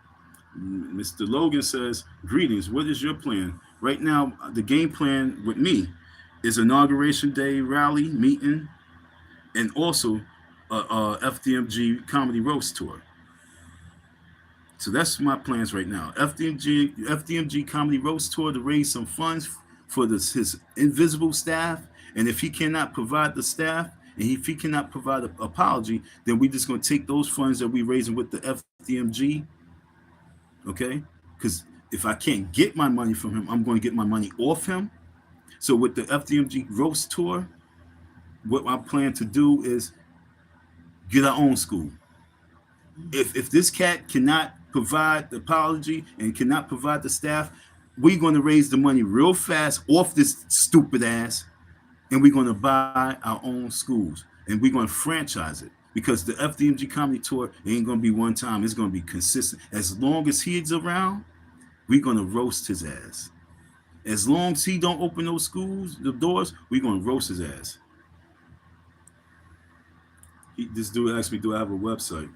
Mr. Logan says, "Greetings. What is your plan right now? The game plan with me is inauguration day rally meeting, and also FDMG Comedy Roast Tour. So that's my plans right now. FDMG Comedy Roast Tour to raise some funds for his invisible staff, and if he cannot provide the staff." And if he cannot provide an apology, then we're just going to take those funds that we're raising with the FDMG, okay? Because if I can't get my money from him, I'm going to get my money off him. So with the FDMG Roast Tour, what I plan to do is get our own school. If this cat cannot provide the apology and cannot provide the staff, we're going to raise the money real fast off this stupid ass, and we're going to buy our own schools, and we're going to franchise it, because the FDMG Comedy Tour ain't going to be one time. It's going to be consistent. As long as he's around, we're going to roast his ass. As long as he don't open those schools, the doors, we're going to roast his ass. This dude asked me, do I have a website?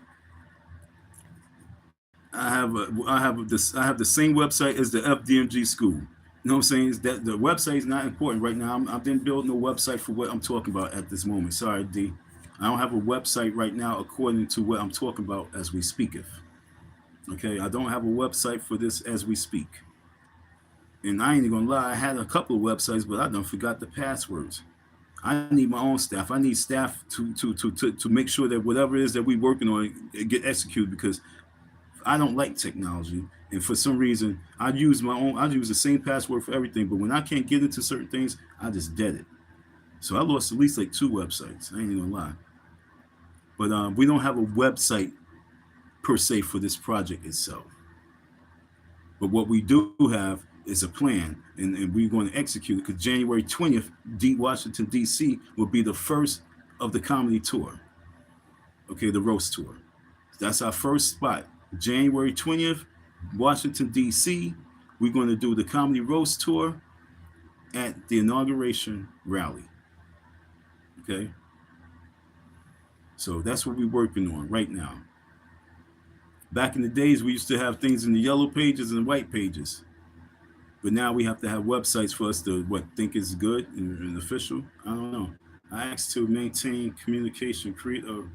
I have the same website as the FDMG school. You know what I'm saying? Is that the website is not important right now. I didn't build no website for what I'm talking about at this moment. Sorry, D. I don't have a website right now according to what I'm talking about as we speaketh. Okay, I don't have a website for this as we speak. And I ain't gonna lie, I had a couple of websites, but I done forgot the passwords. I need my own staff. I need staff to make sure that whatever it is that we're working on, it get executed, because I don't like technology, and for some reason, I use the same password for everything, but when I can't get into certain things, I just dead it. So I lost at least like 2 websites. I ain't even gonna lie. But we don't have a website per se for this project itself. But what we do have is a plan, and we're going to execute it, because January 20th, Washington, D.C. will be the first of the comedy tour. Okay, the roast tour. That's our first spot. January 20th, Washington, D.C. We're going to do the comedy roast tour at the inauguration rally. Okay? So that's what we're working on right now. Back in the days, we used to have things in the yellow pages and white pages. But now we have to have websites for us to think is good and official. I don't know. I asked to maintain communication, create a...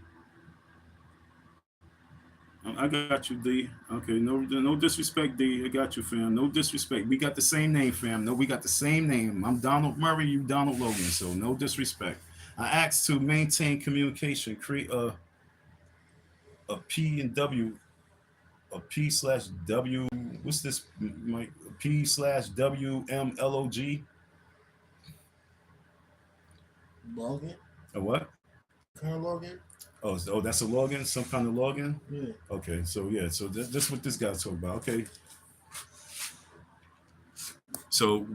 I got you, D. Okay, no disrespect, D. I got you, fam. No disrespect. We got the same name, fam. No, we got the same name. I'm Donald Murray, you Donald Logan, so no disrespect. I asked to maintain communication, create a P and W, a P/W. What's this, Mike? P/WMLOG. Login? A what? Kind of login? Oh, that's a login, some kind of login. Yeah. Okay, so yeah, so that's what this guy's talking about. Okay, so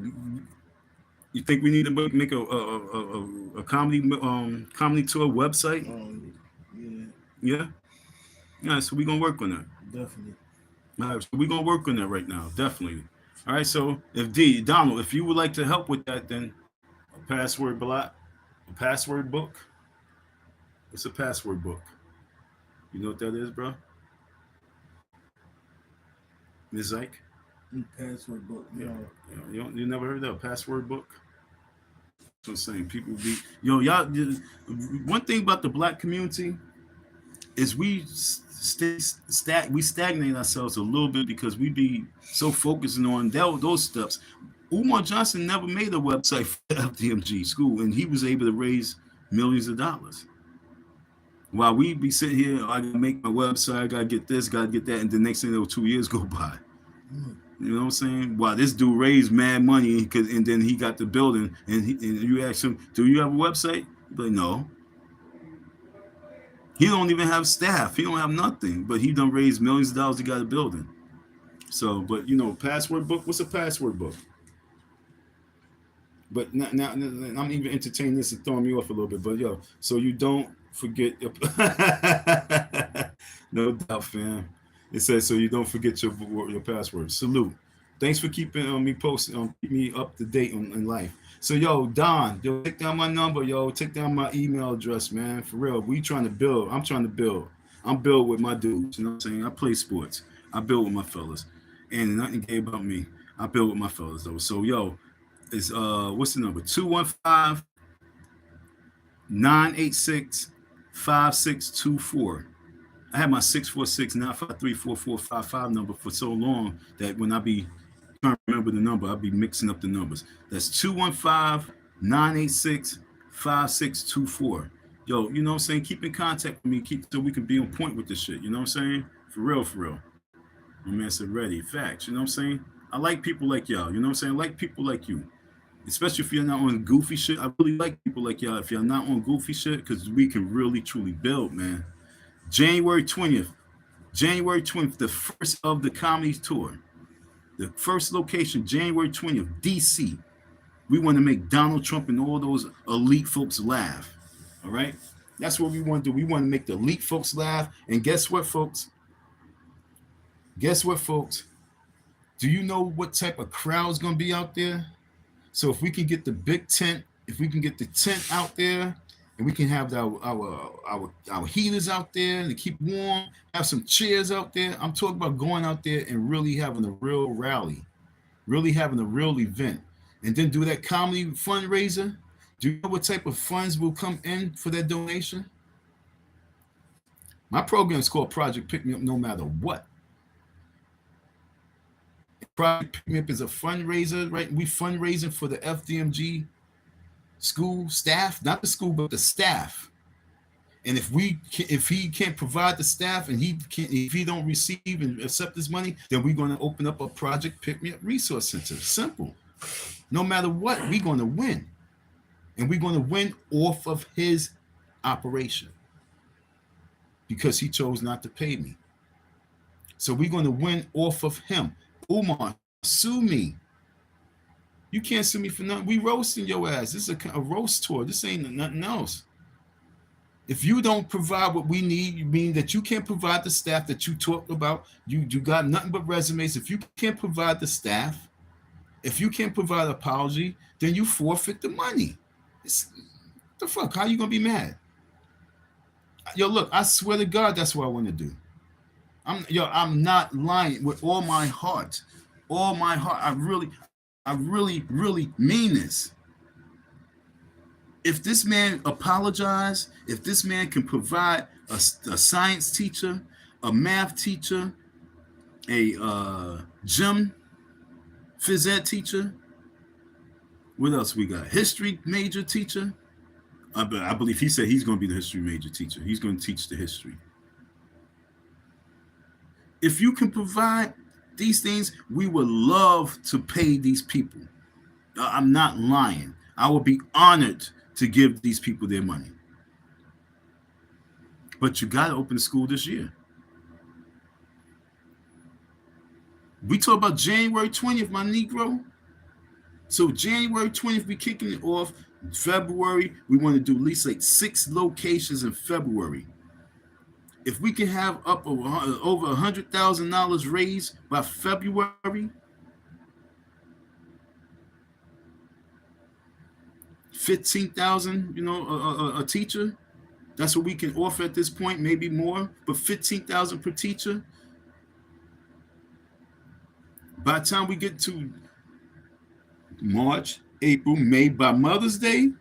you think we need to make a comedy tour website? Yeah, Yeah, yeah. So we're gonna work on that. definitely. All right, so we're gonna work on that right now, definitely. All right, so if Donald, if you would like to help with that, then a password block, a password book. It's a password book. You know what that is, bro? Ms. Ike? Password book. Yeah. No. You never heard of a password book? That's what I'm saying. People be y'all. One thing about the black community is we we stagnate ourselves a little bit because we be so focusing on those steps. Umar Johnson never made a website for the FDMG school, and he was able to raise millions of dollars. While we be sitting here, I gotta make my website, I gotta get this, gotta get that, and the next thing, 2 years go by. You know what I'm saying? Wow, this dude raised mad money, and then he got the building, and you ask him, "Do you have a website?" He's like, "No." He don't even have staff. He don't have nothing, but he done raised millions of dollars to get a building. So, but password book. What's a password book? But now I'm even entertaining this and throwing me off a little bit. But so you don't forget your no doubt, fam. It says so you don't forget your password. Salute. Thanks for keeping me posted, keep me up to date in life. So Don, take down my number, take down my email address, man. For real, we trying to build. I'm trying to build. I'm build with my dudes. You know what I'm saying? I play sports. I build with my fellas, and nothing gay about me. I build with my fellas though. So is what's the number? 215-986-5624. I had my 646-953-4455 number for so long that when I be trying to remember the number, I'll be mixing up the numbers. That's 215-986-5624. You know what I'm saying? Keep in contact with me, so we can be on point with this shit. You know what I'm saying? For real, for real. My man said ready. Facts. You know what I'm saying? I like people like y'all. You know what I'm saying? I like people like you. Especially if you're not on goofy shit. I really like people like y'all if you're not on goofy shit, because we can really, truly build, man. January 20th, the first of the comedy tour. The first location, January 20th, DC. We want to make Donald Trump and all those elite folks laugh. All right? That's what we want to do. We want to make the elite folks laugh. And guess what, folks? Do you know what type of crowd's going to be out there? So if we can get the big tent, if we can get the tent out there, and we can have our heaters out there to keep warm, have some chairs out there. I'm talking about going out there and really having a real rally, really having a real event, and then do that comedy fundraiser. Do you know what type of funds will come in for that donation? My program is called Project Pick Me Up No Matter What. Project Pick Me Up is a fundraiser, right? We fundraising for the FDMG school staff, not the school, but the staff. And if he can't provide the staff, and if he don't receive and accept this money, then we're going to open up a Project Pick Me Up Resource Center. Simple. No matter what, we're going to win, and we're going to win off of his operation because he chose not to pay me. So we're going to win off of him. Umar, sue me. You can't sue me for nothing. We roasting your ass. This is a roast tour. This ain't nothing else. If you don't provide what we need, you mean that you can't provide the staff that you talked about. You got nothing but resumes. If you can't provide the staff, if you can't provide apology, then you forfeit the money. What the fuck? How you gonna be mad? Look, I swear to God, that's what I want to do. I'm not lying with all my heart. All my heart. I really, really mean this. If this man apologized, if this man can provide a science teacher, a math teacher, a gym phys ed teacher, what else we got? History major teacher. I believe he said he's going to be the history major teacher. He's going to teach the history. If you can provide these things, we would love to pay these people. I'm not lying. I would be honored to give these people their money. But you got to open the school this year. We talk about January 20th, my Negro. So January 20th, we kicking it off. February, we want to do at least like 6 locations in February. If we can have up over $100,000 raised by February, 15,000, a teacher. That's what we can offer at this point, maybe more, but 15,000 per teacher. By the time we get to March, April, May, by Mother's Day,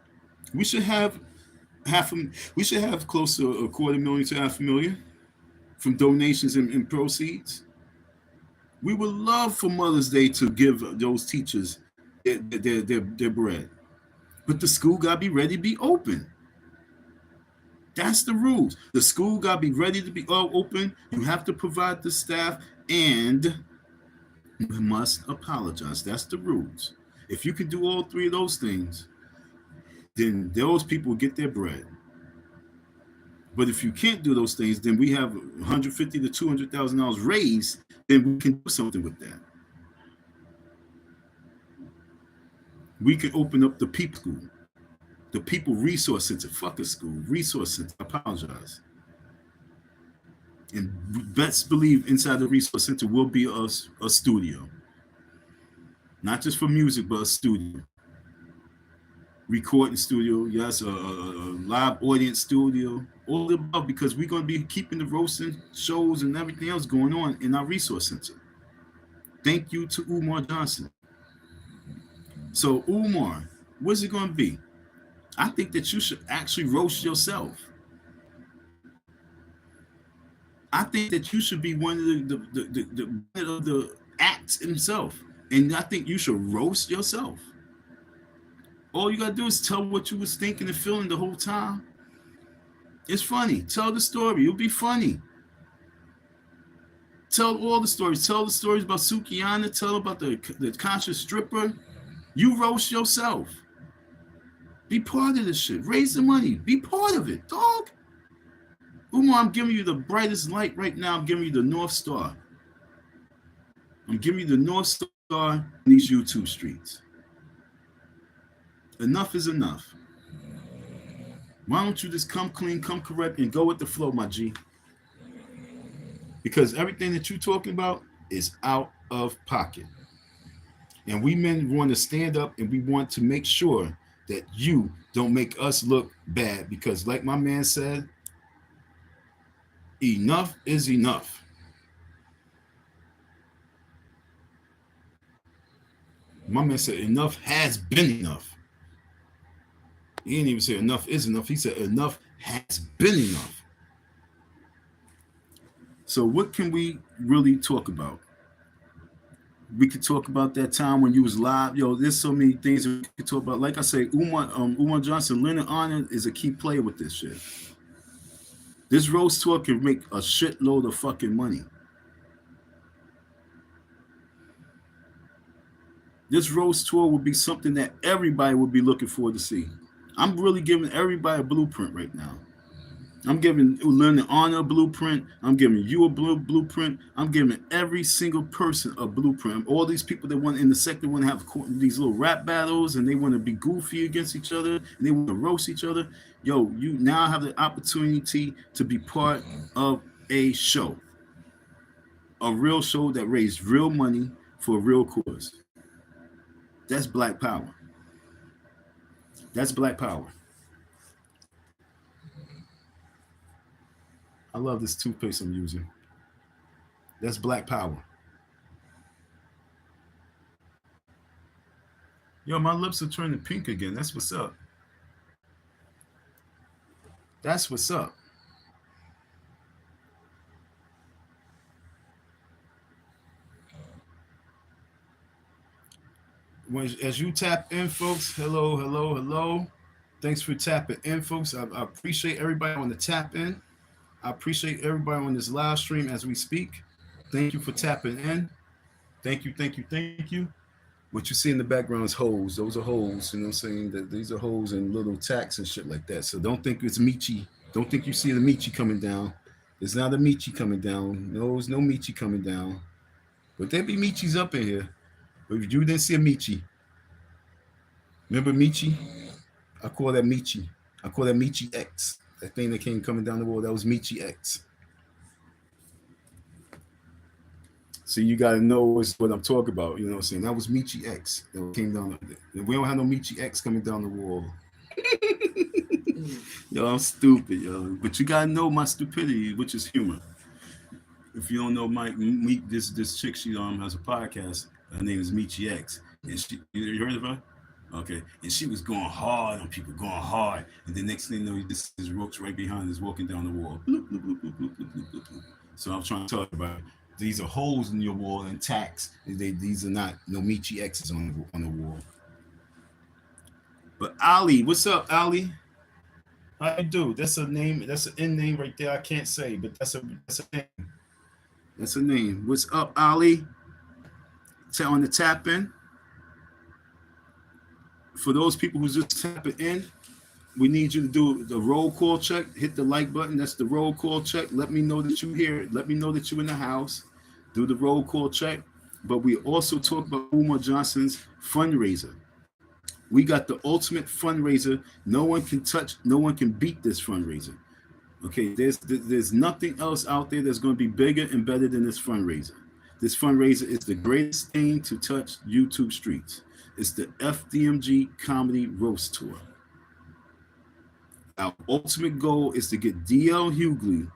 we should have close to $250,000 to $500,000 from donations and proceeds. We would love for Mother's Day to give those teachers their bread. But the school got to be ready to be open. That's the rules. The school got to be ready to be open. You have to provide the staff, and you must apologize. That's the rules. If you can do all 3 of those things, then those people will get their bread. But if you can't do those things, then we have $150,000 to $200,000 raised, then we can do something with that. We can open up the people school, the people resource center. Fuck a school, resource center. I apologize. And best believe inside the resource center will be a studio. Not just for music, but a studio. Recording studio, yes, a live audience studio, all the above, because we're going to be keeping the roasting shows and everything else going on in our resource center. Thank you to Umar Johnson. So Umar, what's it going to be? I think that you should actually roast yourself. I think that you should be one of the acts himself, and I think you should roast yourself. All you gotta do is tell what you was thinking and feeling the whole time. It's funny. Tell the story. It'll be funny. Tell all the stories. Tell the stories about Sukiana. Tell about the conscious stripper. You roast yourself. Be part of this shit. Raise the money. Be part of it, dog. Umar, I'm giving you the brightest light right now. I'm giving you the North Star. I'm giving you the North Star in these YouTube streets. Enough is enough. Why don't you just come clean, come correct, and go with the flow, my G? Because everything that you're talking about is out of pocket. And we men want to stand up, and we want to make sure that you don't make us look bad. Because like my man said, enough is enough. My man said enough has been enough. He didn't even say enough is enough. He said enough has been enough. So what can we really talk about? We could talk about that time when you was live. Yo, there's so many things we could talk about. Like I say, Umar Johnson, Leonard Arnold is a key player with this shit. This roast tour can make a shitload of fucking money. This roast tour would be something that everybody would be looking forward to see. I'm really giving everybody a blueprint right now. I'm giving Leonard Arnold a blueprint. I'm giving you a blueprint. I'm giving every single person a blueprint. All these people that want in the sector want to have these little rap battles, and they want to be goofy against each other, and they want to roast each other. Yo, you now have the opportunity to be part of a show. A real show that raised real money for a real cause. That's Black Power. That's Black Power. I love this toothpaste I'm using. That's Black Power. Yo, my lips are turning pink again. That's what's up. That's what's up. As you tap in, folks, hello. Thanks for tapping in, folks. I appreciate everybody on the tap in. I appreciate everybody on this live stream as we speak. Thank you for tapping in. Thank you. What you see in the background is holes. Those are holes, you know what I'm saying? These are holes and little tacks and shit like that. So don't think it's Michi Don't think you see the Michi coming down. There's not a Michi coming down. No, there's no Michi coming down. But there be Michis up in here. But if you didn't see a Michi, remember Michi? I call that Michi. I call that Michi X. That thing that came coming down the wall, that was Michi X. So you got to know what I'm talking about. You know what I'm saying? That was Michi X that came down. We don't have no Michi X coming down the wall. Yo, I'm stupid, yo. But you got to know my stupidity, which is humor. If you don't know Mike, this chick, she has a podcast. Her name is Michi X. And you heard of her? Okay. And she was going hard on people, going hard. And the next thing you know, this roach right behind us walking down the wall. Bloop, bloop, bloop, bloop, bloop, bloop, bloop, bloop. So I'm trying to talk about it. These are holes in your wall and tacks. These are not no Michi X's on the wall. But Ali, what's up, Ali? How you do? That's a name. That's an N name right there. I can't say, but that's a name. That's a name. What's up, Ali? On the tap in. For those people who's just tapping in, we need you to do the roll call check. Hit the like button. That's the roll call check. Let me know that you're here. Let me know that you're in the house. Do the roll call check. But we also talk about Umar Johnson's fundraiser. We got the ultimate fundraiser. No one can touch, no one can beat this fundraiser. Okay, there's nothing else out there that's going to be bigger and better than this fundraiser. This fundraiser is the greatest thing to touch YouTube streets. It's the FDMG Comedy Roast Tour. Our ultimate goal is to get D.L. Hughley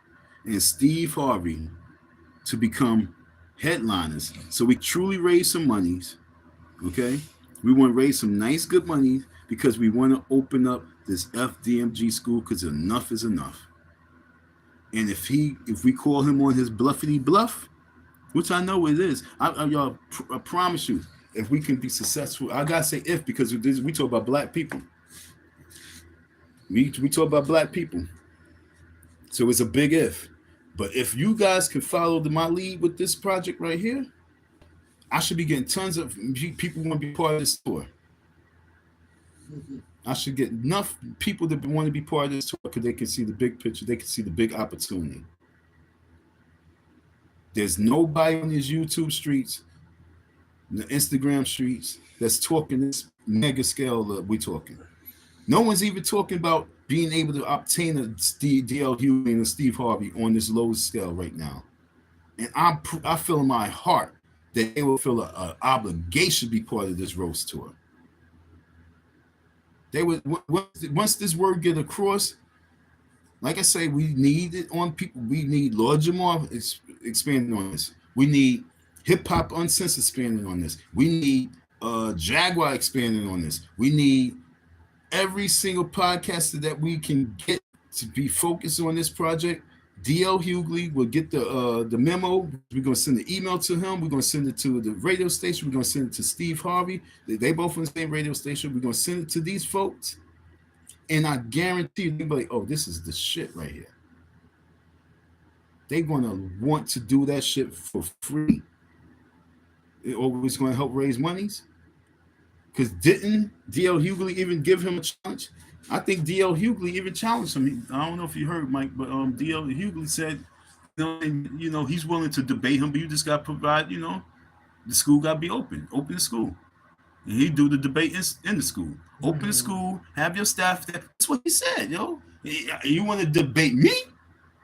and Steve Harvey to become headliners. So we truly raise some monies, okay? We want to raise some nice, good money because we want to open up this FDMG school because enough is enough. And if we call him on his bluffity bluff, which I know it is, I promise you, if we can be successful, I gotta say if, because we talk about black people. We talk about black people. So it's a big if. But if you guys can follow my lead with this project right here, I should be getting tons of people want to be part of this tour. I should get enough people that want to be part of this tour because they can see the big picture. They can see the big opportunity. There's nobody on these YouTube streets, the Instagram streets, that's talking this mega scale that we're talking. No one's even talking about being able to obtain a D.L. Hughley and a Steve Harvey on this low scale right now. And I feel in my heart that they will feel an obligation to be part of this roast tour. They would, once this word get across, like I say, we need it on people. We need Lord Jamar expanding on this. We need Hip Hop Uncensored expanding on this. We need Jaguar expanding on this. We need every single podcaster that we can get to be focused on this project. D.L. Hughley will get the memo. We're going to send the email to him. We're going to send it to the radio station. We're going to send it to Steve Harvey. They both on the same radio station. We're going to send it to these folks. And I guarantee you, they'll be like, oh, this is the shit right here. They're going to want to do that shit for free. It always going to help raise monies. Because didn't D.L. Hughley even give him a challenge? I think D.L. Hughley even challenged him. I don't know if you heard, Mike, but D.L. Hughley said, he's willing to debate him, but you just got to provide, the school got to be open. Open the school. And he do the debate in the school. Open the school, have your staff there. That's what he said, yo. You want to debate me?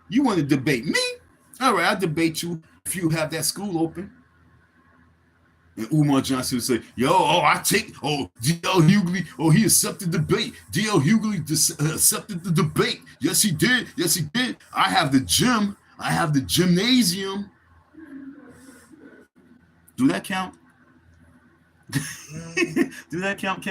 You want to debate me? All right, I'll debate you if you have that school open. And Umar Johnson would say, D.L. Hughley, he accepted the debate. D.L. Hughley accepted the debate. Yes, he did. Yes, he did. I have the gym. I have the gymnasium. Do that count? Do that count?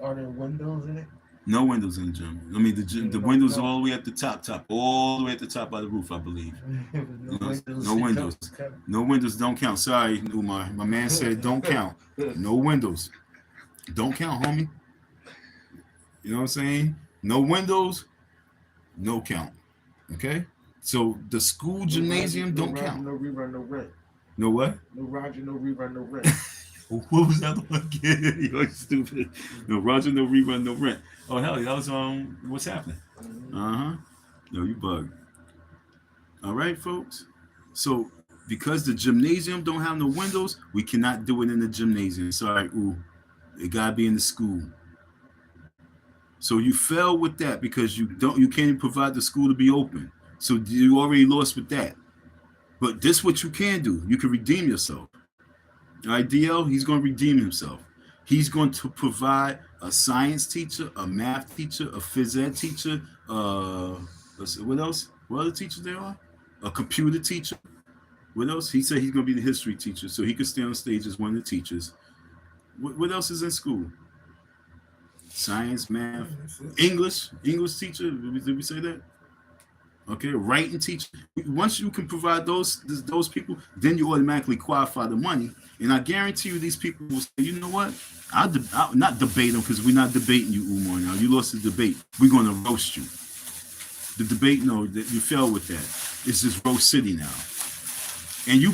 Are there windows in it? No windows in the gym. I mean, the windows all the way at the top, all the way at the top by the roof, I believe. No windows. No windows don't count. Sorry, Umar. My man said don't count. No windows. Don't count, homie. You know what I'm saying? No windows, no count. Okay? So the school gymnasium don't count. No rerun, no rent. No what? No Roger, no rerun, no rent. What was that one again? You're stupid. No Roger, no rerun, no rent. Oh hell, that was what's happening? No, you bug. All right, folks. So because the gymnasium don't have no windows, we cannot do it in the gymnasium. Sorry, it gotta be in the school. So you fell with that because you can't even provide the school to be open. So you already lost with that. But this what you can do. You can redeem yourself. All right, DL, he's going to redeem himself. He's going to provide a science teacher, a math teacher, a phys ed teacher, what else? What other teachers there are? A computer teacher. What else? He said he's going to be the history teacher, so he could stay on stage as one of the teachers. What else is in school? Science, math, English teacher. Did we say that? Okay, writing teacher. Once you can provide those people, then you automatically qualify the money. And I guarantee you, these people will say, you know what? I'll not debate them because we're not debating you, Umar. Now you lost the debate. We're gonna roast you. The debate, no, that you fell with that. It's just roast city now. And you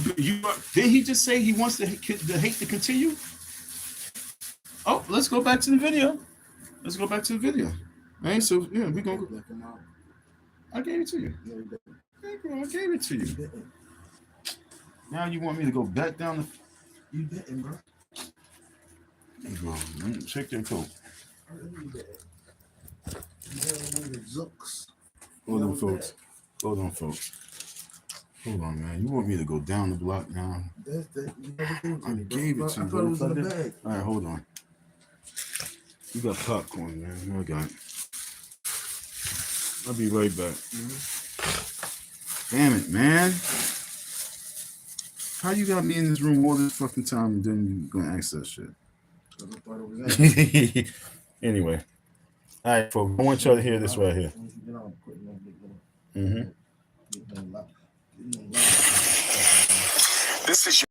did he just say he wants the hate to continue? Oh, let's go back to the video. All right, so yeah, we're gonna go. I gave it to you. Hey, bro, I gave it to you. Now you want me to go back down the... You didn't, bro. Hey, bro, check your coat. Hold on, folks. Hold on, man. You want me to go down the block now? I gave it to you, bro. All right, hold on. You got popcorn, man. I got it. I'll be right back. Damn it, man. How you got me in this room all this fucking time and then you gonna ask that shit? Anyway. All right, folks. I want y'all to hear this right here. This is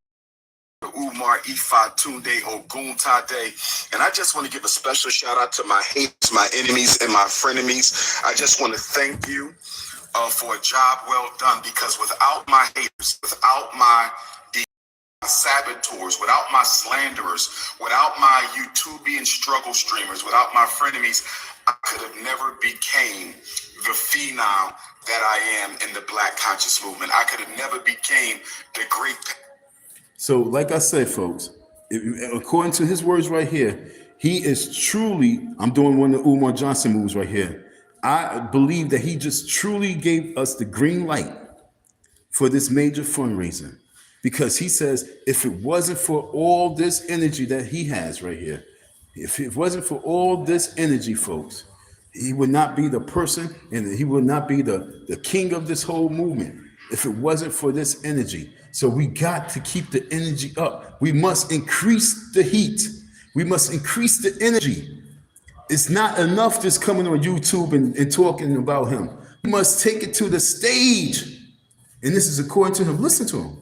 Umar Ifa Tunde Oguntade, and I just want to give a special shout out to my haters, my enemies, and my frenemies. I just want to thank you for a job well done, because without my haters, without my saboteurs, without my slanderers, without my YouTubian struggle streamers, without my frenemies, I could have never became the phenom that I am in the Black Conscious Movement. I could have never became the great... So, like I said, folks, according to his words right here, he is truly, I'm doing one of the Umar Johnson moves right here. I believe that he just truly gave us the green light for this major fundraiser, because he says if it wasn't for all this energy that he has right here, if it wasn't for all this energy, folks, he would not be the person and he would not be the king of this whole movement if it wasn't for this energy. So we got to keep the energy up. We must increase the heat. We must increase the energy. It's not enough just coming on YouTube and talking about him. We must take it to the stage. And this is according to him. Listen to him.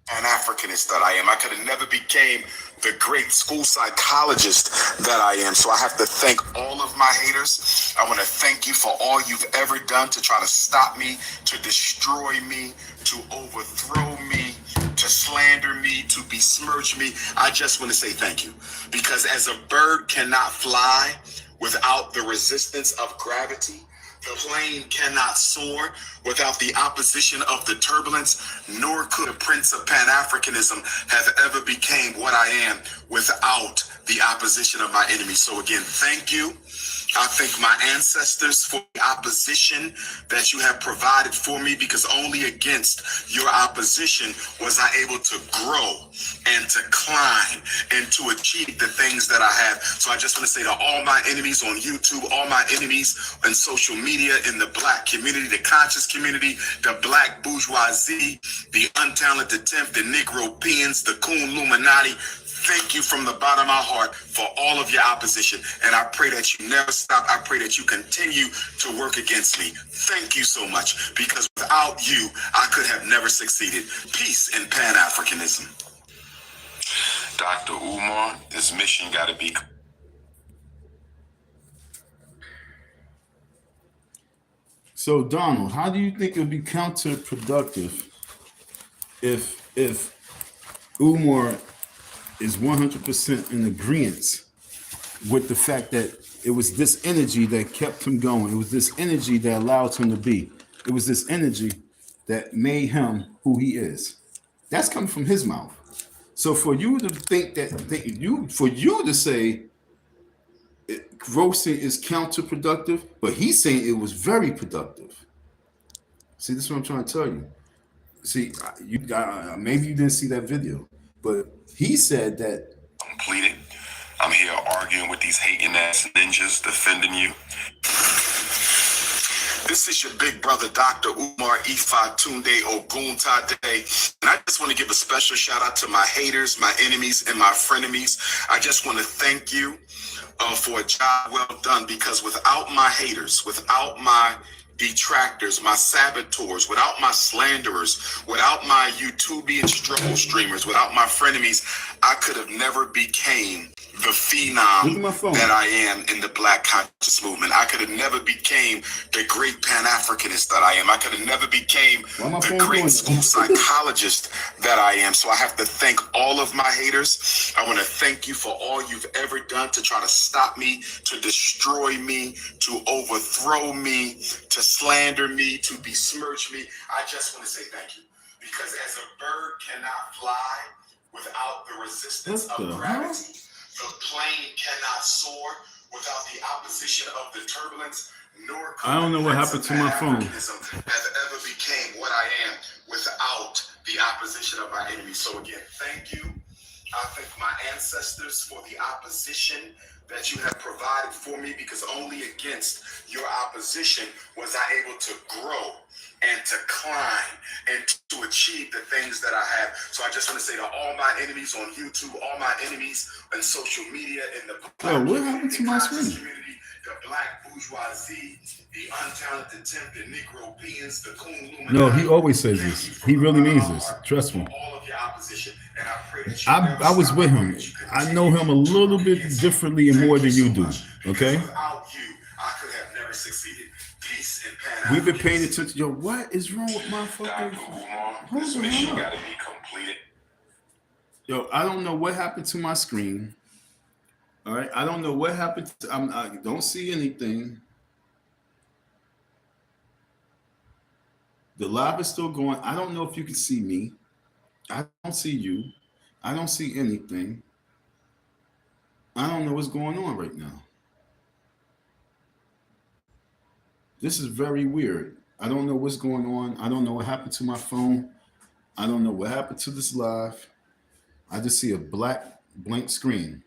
Pan-Africanist that I am. I could have never became the great school psychologist that I am. So I have to thank all of my haters. I want to thank you for all you've ever done to try to stop me, to destroy me, to overthrow me, to slander me, to besmirch me. I just want to say thank you, because as a bird cannot fly without the resistance of gravity, the plane cannot soar without the opposition of the turbulence, nor could a prince of Pan-Africanism have ever became what I am without the opposition of my enemies. So again, thank you. I thank my ancestors for the opposition that you have provided for me, because only against your opposition was I able to grow and to climb and to achieve the things that I have. So I just want to say to all my enemies on YouTube, all my enemies on social media, in the Black community, the conscious community, the Black bourgeoisie, the untalented 10th, the Negropeans, the Coon Illuminati, thank you from the bottom of my heart for all of your opposition. And I pray that you never stop. I pray that you continue to work against me. Thank you so much, because without you, I could have never succeeded. Peace in Pan-Africanism. Dr. Umar, this mission got to be... So Donald, how do you think it would be counterproductive if Umar is 100% in agreement with the fact that it was this energy that kept him going. It was this energy that allowed him to be. It was this energy that made him who he is. That's coming from his mouth. So for you to think that, for you to say grossing is counterproductive, but he's saying it was very productive. See, this is what I'm trying to tell you. See, maybe you didn't see that video, but he said that. Completed. I'm here arguing with these hating ass ninjas defending you. This is your big brother, Dr. Umar Ifa Tunde Oguntade. And I just want to give a special shout out to my haters, my enemies, and my frenemies. I just want to thank you for a job well done, because without my haters, without my detractors, my saboteurs, without my slanderers, without my YouTubian struggle streamers, without my frenemies, I could have never became the phenom that I am in the Black conscious movement. I could have never became the great Pan-Africanist that I am. I could have never became the great school psychologist that I am. So I have to thank all of my haters. I want to thank you for all you've ever done to try to stop me, to destroy me, to overthrow me, to slander me, to besmirch me. I just want to say thank you, because as a bird cannot fly without the resistance of gravity, the plane cannot soar without the opposition of the turbulence, nor I don't know what happened to my phone. Has ever became what I am without the opposition of my enemies. So again, thank you. I thank my ancestors for the opposition that you have provided for me, because only against your opposition was I able to grow and to climb and to achieve the things that I have. So I just want to say to all my enemies on YouTube, all my enemies on social media, in the what happened to my screen? Community, the Black bourgeoisie, the untalented tempted Negro beings, the coon luminati. No, he always says this. He really means this. Trust me. All of your opposition, and I pray that you I was with him. I know him a little bit differently and more than you do. Okay? Without you, I could have never succeeded. Peace and Pan. We've been paying attention. Yo, what is wrong with my fucking? This mission got to be completed. Yo, I don't know what happened to my screen. All right, I don't know what happened. I don't see anything. The live is still going. I don't know if you can see me. I don't see you. I don't see anything. I don't know what's going on right now. This is very weird. I don't know what's going on. I don't know what happened to my phone. I don't know what happened to this live. I just see a blank screen.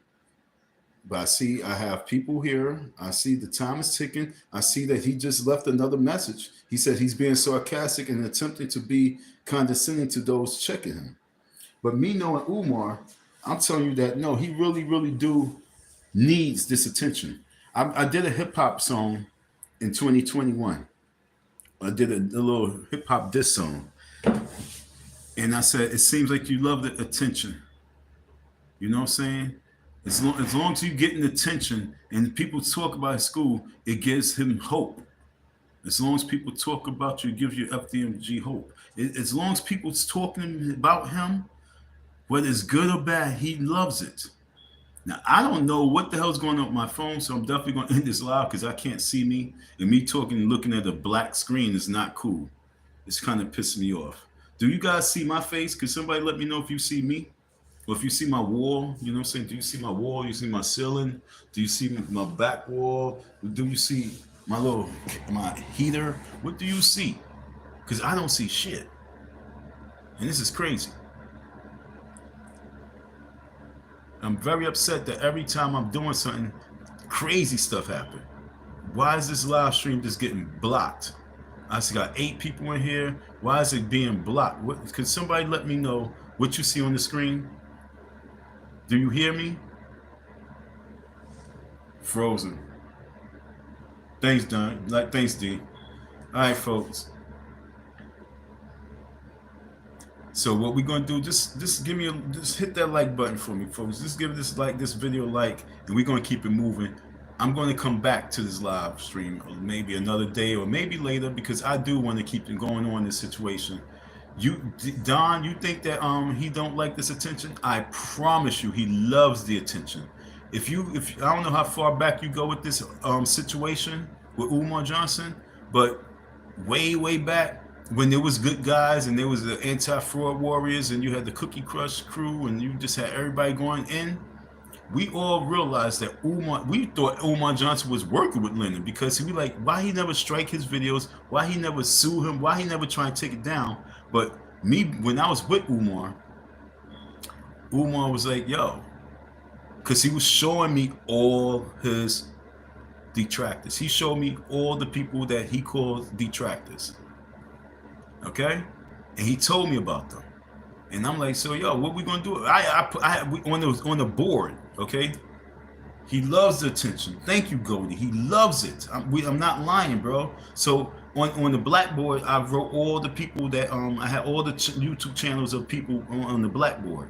But I have people here. I see the time is ticking. I see that he just left another message. He said he's being sarcastic and attempting to be condescending to those checking him. But me knowing Umar, I'm telling you that no, he really, really needs this attention. I did a hip hop song in 2021. I did a little hip hop diss song. And I said, it seems like you love the attention. You know what I'm saying? As long as you getting attention and people talk about his school, it gives him hope. As long as people talk about you, it gives you FDMG hope. As long as people's talking about him, whether it's good or bad, he loves it. Now, I don't know what the hell's going on with my phone, so I'm definitely going to end this live because I can't see me. And me talking and looking at a black screen is not cool. It's kind of pissing me off. Do you guys see my face? Could somebody let me know if you see me? Or if you see my wall, you know what I'm saying? Do you see my wall? You see my ceiling? Do you see my back wall? Do you see my heater? What do you see? Because I don't see shit. And this is crazy. I'm very upset that every time I'm doing something, crazy stuff happens. Why is this live stream just getting blocked? I just got 8 people in here. Why is it being blocked? Could somebody let me know what you see on the screen? Do you hear me? Frozen. Thanks, Don. Thanks, D. All right, folks. So what we're gonna do? Just hit that like button for me, folks. Just give this video a like, and we're gonna keep it moving. I'm going to come back to this live stream maybe another day or maybe later, because I do want to keep going on this situation. Don, you think that he don't like this attention? I promise you, he loves the attention. If I don't know how far back you go with this situation with Umar Johnson, but way back when there was good guys and there was the anti-fraud warriors and you had the Cookie Crush crew and you just had everybody going in, we all realized that we thought Umar Johnson was working with Lennon, because we like, why he never strike his videos, why he never sue him, why he never try and take it down. But me, when I was with Umar was like, yo, because he was showing me all his detractors. He showed me all the people that he called detractors. Okay? And he told me about them. And I'm like, so yo, what we gonna do? On the board, okay? He loves the attention. Thank you, Goldie. He loves it. I'm not lying, bro. So on the blackboard, I wrote all the people that I had all the YouTube channels of people on the blackboard,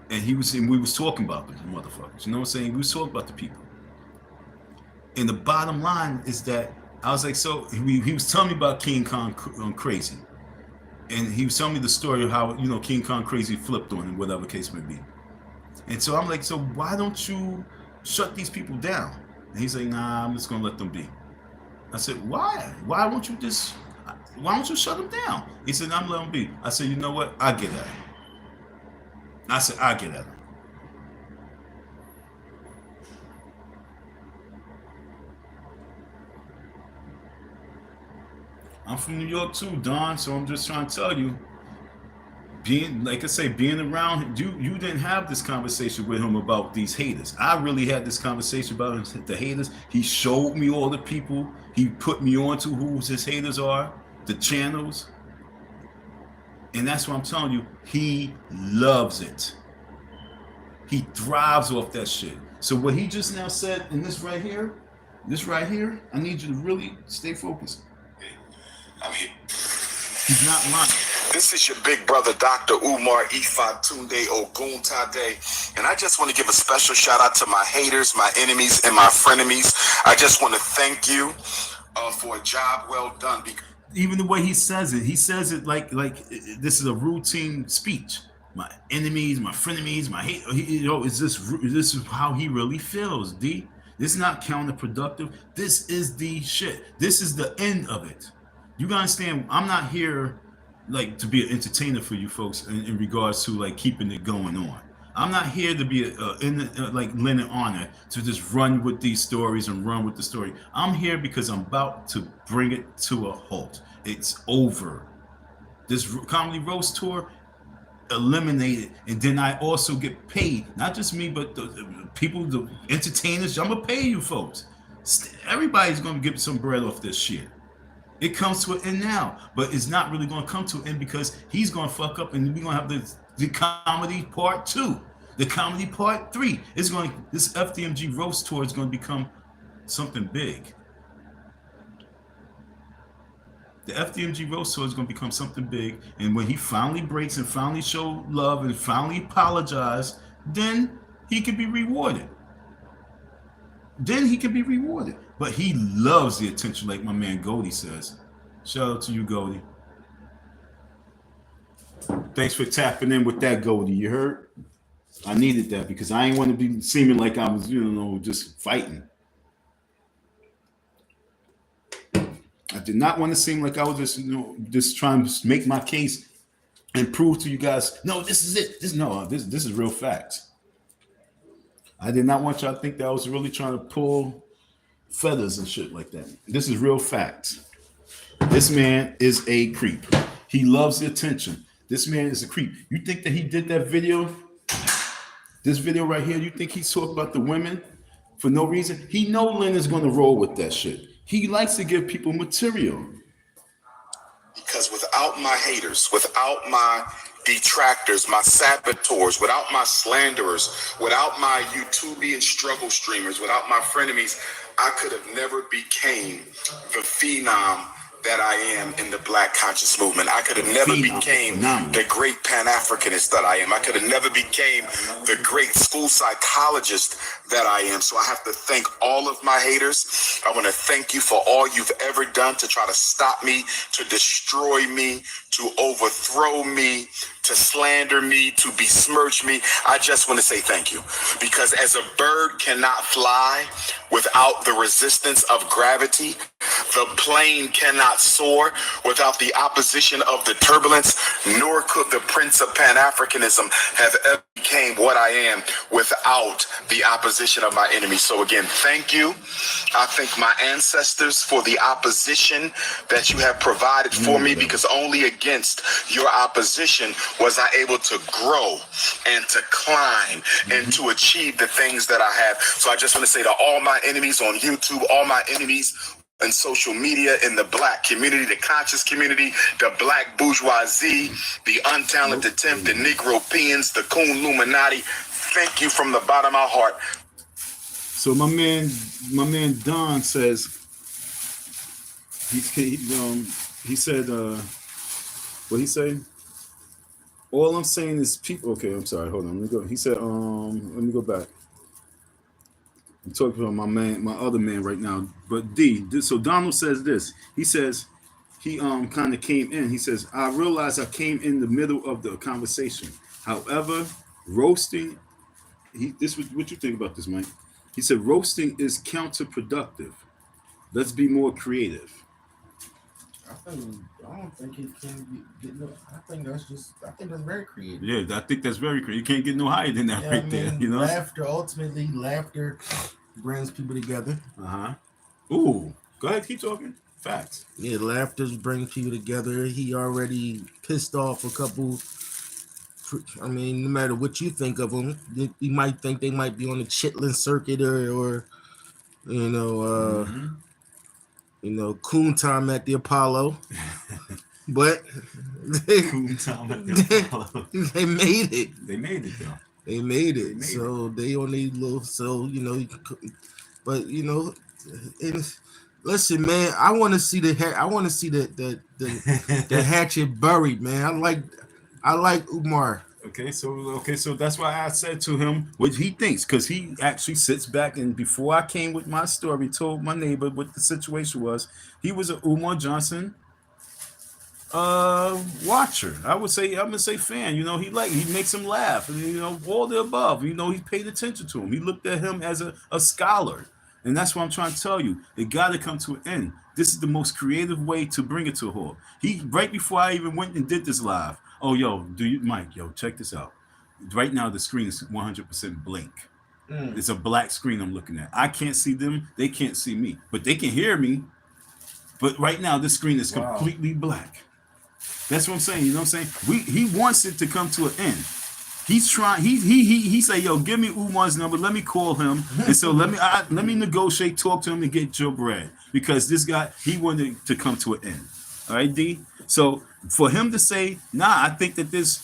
and we was talking about them motherfuckers. You know what I'm saying? We was talking about the people. And the bottom line is that I was like, so he was telling me about King Kong Crazy. And he was telling me the story of how, you know, King Kong Crazy flipped on him, whatever case may be. And so I'm like, so why don't you shut these people down? And he's like, nah, I'm just gonna let them be. I said, why? Why don't you shut them down? He said, I'm letting them be. I said, you know what? I get at him. I said, I get at him. I'm from New York too, Don, so I'm just trying to tell you, being around, you didn't have this conversation with him about these haters. I really had this conversation about the haters. He showed me all the people. He put me on to who his haters are, the channels. And that's what I'm telling you, he loves it. He thrives off that shit. So what he just now said in this right here, I need you to really stay focused. I'm here. He's not lying. This is your big brother, Dr. Umar Ifatunde Oguntade. And I just want to give a special shout out to my haters, my enemies, and my frenemies. I just want to thank you for a job well done. Even the way he says it like this is a routine speech. My enemies, my frenemies, my hate. This is how he really feels, D. This is not counterproductive. This is the shit. This is the end of it. You gotta understand, I'm not here like to be an entertainer for you folks in regards to like keeping it going on. I'm not here to be like Leonard Honor to just run with these stories and run with the story. I'm here because I'm about to bring it to a halt. It's over. This comedy roast tour, eliminated, and then I also get paid. Not just me, but the people, the entertainers. I'm gonna pay you folks. Everybody's gonna get some bread off this shit. It comes to an end now, but it's not really going to come to an end because he's going to fuck up, and we're going to have the comedy part 2, the comedy part 3. This FDMG roast tour is going to become something big. The FDMG roast tour is going to become something big, and when he finally breaks and finally show love and finally apologize, then he can be rewarded. But he loves the attention, like my man Goldie says. Shout out to you, Goldie. Thanks for tapping in with that, Goldie. You heard? I needed that because I ain't want to be seeming like I was, just fighting. I did not want to seem like I was just trying to make my case and prove to you guys, no, this is it. This is real facts. I did not want y'all to think that I was really trying to pull feathers and shit like that. This is real facts. This man is a creep. He loves the attention. This man is a creep. You think that he did that video? This video right here, you think he's talking about the women for no reason? He know Lynn is going to roll with that shit. He likes to give people material. Because without my haters, without my detractors, my saboteurs, without my slanderers, without my YouTubian struggle streamers, without my frenemies, I could have never became the phenom that I am in the Black conscious movement. I could have never became the great Pan-Africanist that I am. I could have never became the great school psychologist that I am. So I have to thank all of my haters. I want to thank you for all you've ever done to try to stop me, to destroy me, to overthrow me, to slander me, to besmirch me. I just want to say thank you, because as a bird cannot fly without the resistance of gravity, the plane cannot soar without the opposition of the turbulence, nor could the Prince of Pan-Africanism have ever became what I am without the opposition of my enemies. So again, thank you. I thank my ancestors for the opposition that you have provided for me, because only against your opposition was I able to grow and to climb and to achieve the things that I have. So I just want to say to all my enemies on YouTube, all my enemies and social media, in the Black community, the conscious community, the Black bourgeoisie, the untalented tenth, the Negropeans, the Coon Illuminati, thank you from the bottom of my heart. So my man Don says, he said, what he say? All I'm saying is people. Okay, I'm sorry. Hold on. Let me go. He said, let me go back. I'm talking about my other man right now. But so Donald says this. He says he kind of came in. He says, I realized I came in the middle of the conversation. However, roasting. This was what you think about this, Mike? He said roasting is counterproductive. Let's be more creative. I don't think it can get no. I think that's very creative. Yeah, I think that's very creative. You can't get no higher than that there. You know, laughter brings people together. Ooh, go ahead, keep talking. Facts. Yeah, laughter brings people together. He already pissed off a couple. I mean, no matter what you think of them, you might think they might be on the Chitlin circuit or coon time at the Apollo. But Coon time at the Apollo. They made it. They made it, though. They made it. So they only little. So but listen, man. I want to see the hatchet buried, man. I like Umar. Okay, so that's why I said to him what he thinks, because he actually sits back, and before I came with my story, told my neighbor what the situation was. He was an Umar Johnson watcher. I'm gonna say fan. He makes him laugh, and all the above. He paid attention to him. He looked at him as a scholar, and that's what I'm trying to tell you. It got to come to an end. This is the most creative way to bring it to a halt. Right before I even went and did this live. Oh, Mike, check this out. Right now, the screen is 100% blank. It's a black screen I'm looking at. I can't see them. They can't see me, but they can hear me. But right now, this screen is completely black. That's what I'm saying. You know what I'm saying? He wants it to come to an end. He's trying. He say, give me Umar's number. Let me call him. And so let me negotiate, talk to him to get your bread, because this guy, he wanted to come to an end. All right, D. So for him to say, I think that this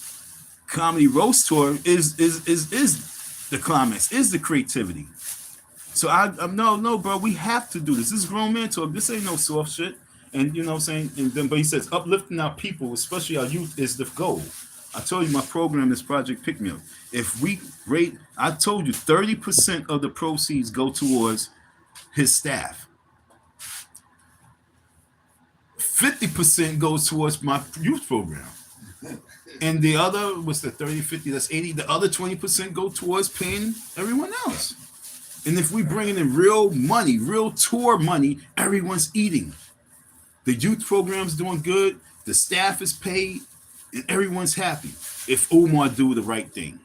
comedy roast tour is the climax, is the creativity. So I'm no, bro, we have to do this. This is grown man talk. This ain't no soft shit. And you know what I'm saying? But he says uplifting our people, especially our youth, is the goal. I told you my program is Project Pick Me Up. If we rate, I told you 30% of the proceeds go towards his staff. 50% goes towards my youth program. And the other, what's the 30, 50, that's 80. The other 20% go towards paying everyone else. And if we bring in real money, real tour money, everyone's eating. The youth program's doing good. The staff is paid. And everyone's happy if Umar do the right thing.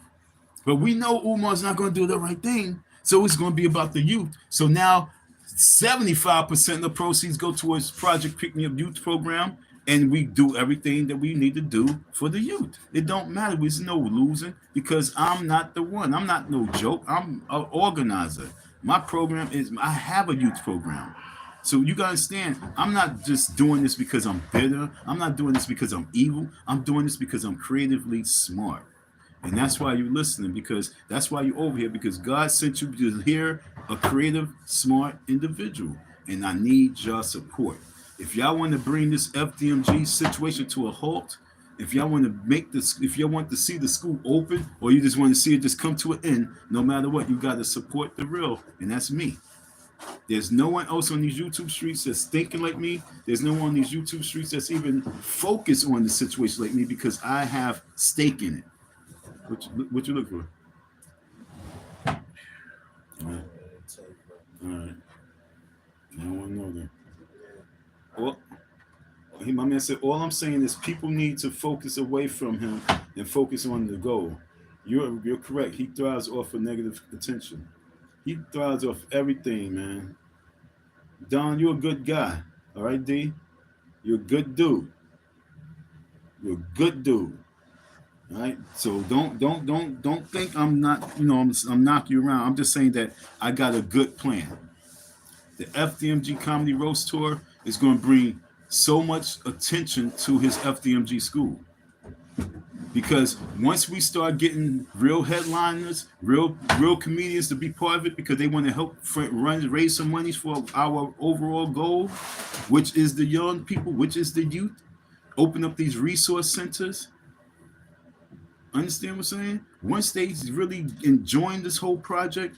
But we know Umar's not going to do the right thing. So it's going to be about the youth. So now 75% of the proceeds go towards Project Pick Me Up Youth Program, and we do everything that we need to do for the youth. It don't matter. There's no losing, because I'm not the one. I'm not no joke. I'm an organizer. My program I have a youth program. So you gotta understand, I'm not just doing this because I'm bitter. I'm not doing this because I'm evil. I'm doing this because I'm creatively smart. And that's why you're listening, because that's why you're over here, because God sent you to hear a creative, smart individual. And I need your support. If y'all want to bring this FDMG situation to a halt, if y'all want to make this, if y'all want to see the school open, or you just want to see it just come to an end, no matter what, you got to support the real, and that's me. There's no one else on these YouTube streets that's thinking like me. There's no one on these YouTube streets that's even focused on the situation like me, because I have stake in it. What you look for? All right. All right. I don't want to know that. Well, my man said, all I'm saying is people need to focus away from him and focus on the goal. You're correct. He thrives off of negative attention. He thrives off everything, man. Don, you're a good guy. All right, D? You're a good dude. You're a good dude. All right? So don't think I'm not, I'm knocking you around. I'm just saying that I got a good plan. The FDMG Comedy Roast Tour is going to bring so much attention to his FDMG school. Because once we start getting real headliners, real comedians to be part of it, because they want to help raise some money for our overall goal, which is the young people, which is the youth, open up these resource centers. Understand what I'm saying? Once they really enjoying this whole project,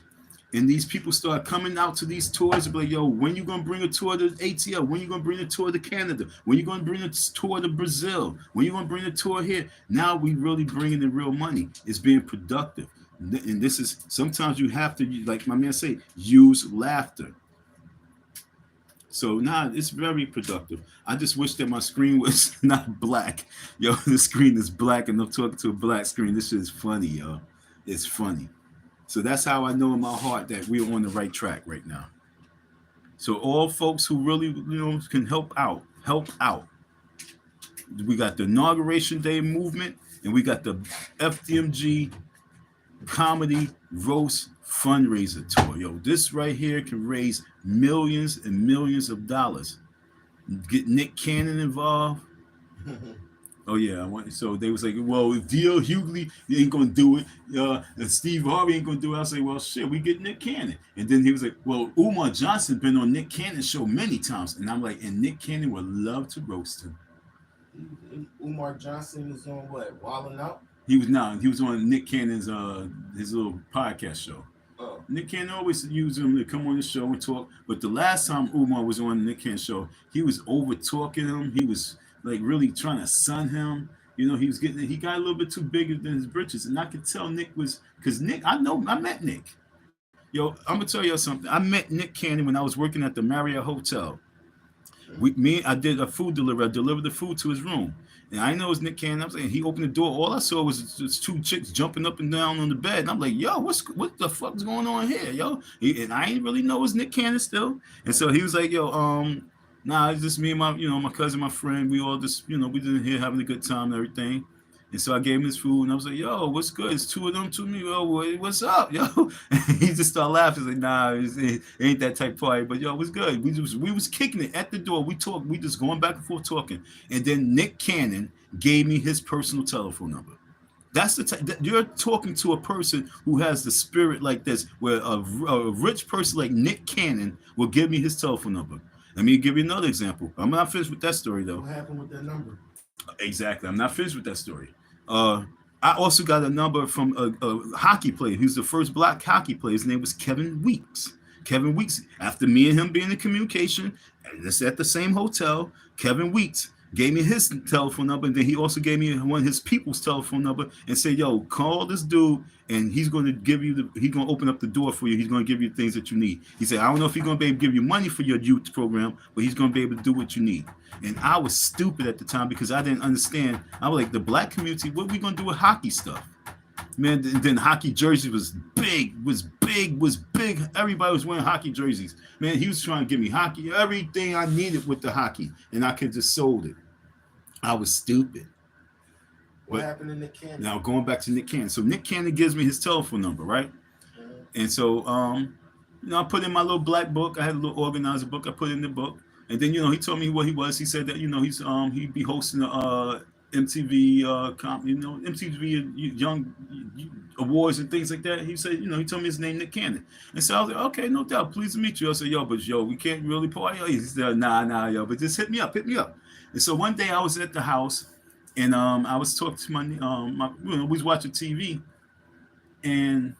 and these people start coming out to these tours, like, yo, when you gonna bring a tour to ATL? When you gonna bring a tour to Canada? When you gonna bring a tour to Brazil? When you gonna bring a tour here? Now we really bringing in real money. It's being productive, and this is sometimes you have to, like my man say, use laughter. So it's very productive. I just wish that my screen was not black. Yo, the screen is black, and I'm talking to a black screen. This shit is funny, yo. It's funny. So that's how I know in my heart that we're on the right track right now. So all folks who really, can help out. We got the Inauguration Day movement, and we got the FDMG Comedy Roast Fundraiser Tour. Yo, this right here can raise millions and millions of dollars. Get Nick Cannon involved. Oh yeah, so they was like, well, if D.L. Hughley ain't gonna do it, and Steve Harvey ain't gonna do it, I'll say, well, shit, we get Nick Cannon. And then he was like, well, Umar Johnson been on Nick Cannon's show many times, and I'm like, and Nick Cannon would love to roast him. Umar Johnson was on what? Wildin' Out? He was on Nick Cannon's his little podcast show. Oh. Nick Cannon always used him to come on the show and talk, but the last time Umar was on Nick Cannon's show, he was over talking him. He was like really trying to sun him. He got a little bit too big than his britches. And I could tell Nick was, because Nick, I met Nick. Yo, I'm gonna tell you something. I met Nick Cannon when I was working at the Marriott Hotel. I did a food delivery. I delivered the food to his room. And I know it was Nick Cannon. I was like, he opened the door. All I saw was just two chicks jumping up and down on the bed. And I'm like, yo, what the fuck's going on here, yo? And I didn't really know it was Nick Cannon still. And so he was like, yo, nah, it's just me and my cousin, my friend. We all just, we didn't here having a good time and everything. And so I gave him his food, and I was like, yo, what's good? It's two of them to me. Yo, what's up, yo? And he just started laughing. He's like, nah, it ain't that type party. But yo, what's good? We was kicking it at the door. We talked. We just going back and forth talking. And then Nick Cannon gave me his personal telephone number. That's the type. You're talking to a person who has the spirit like this, where a rich person like Nick Cannon will give me his telephone number. Let me give you another example. I'm not finished with that story, though. What happened with that number? Exactly. I'm not finished with that story. I also got a number from a hockey player. Who's the first black hockey player. His name was Kevin Weeks. Kevin Weeks, after me and him being in communication, and this at the same hotel, Kevin Weeks gave me his telephone number, and then he also gave me one of his people's telephone number and said, yo, call this dude, and he's going to give you he's going to open up the door for you. He's going to give you things that you need. He said, I don't know if he's going to be able to give you money for your youth program, but he's going to be able to do what you need. And I was stupid at the time because I didn't understand. I was like, the black community, what are we going to do with hockey stuff? Man, then hockey jersey was big. Everybody was wearing hockey jerseys. Man, he was trying to give me hockey, everything I needed with the hockey, and I could just sold it. I was stupid. What happened to Nick Cannon? Now going back to Nick Cannon. So Nick Cannon gives me his telephone number, right? Mm-hmm. And so I put in my little black book. I had a little organizer book. I put in the book. And then he told me what he was. He said that he'd be hosting a MTV, MTV Young Awards and things like that. He said, he told me his name, Nick Cannon. And so I was like, okay, no doubt, pleased to meet you. I said, we can't really party. He said, nah, yo, but just hit me up. And so one day I was at the house, and I was talking to we was watching TV, and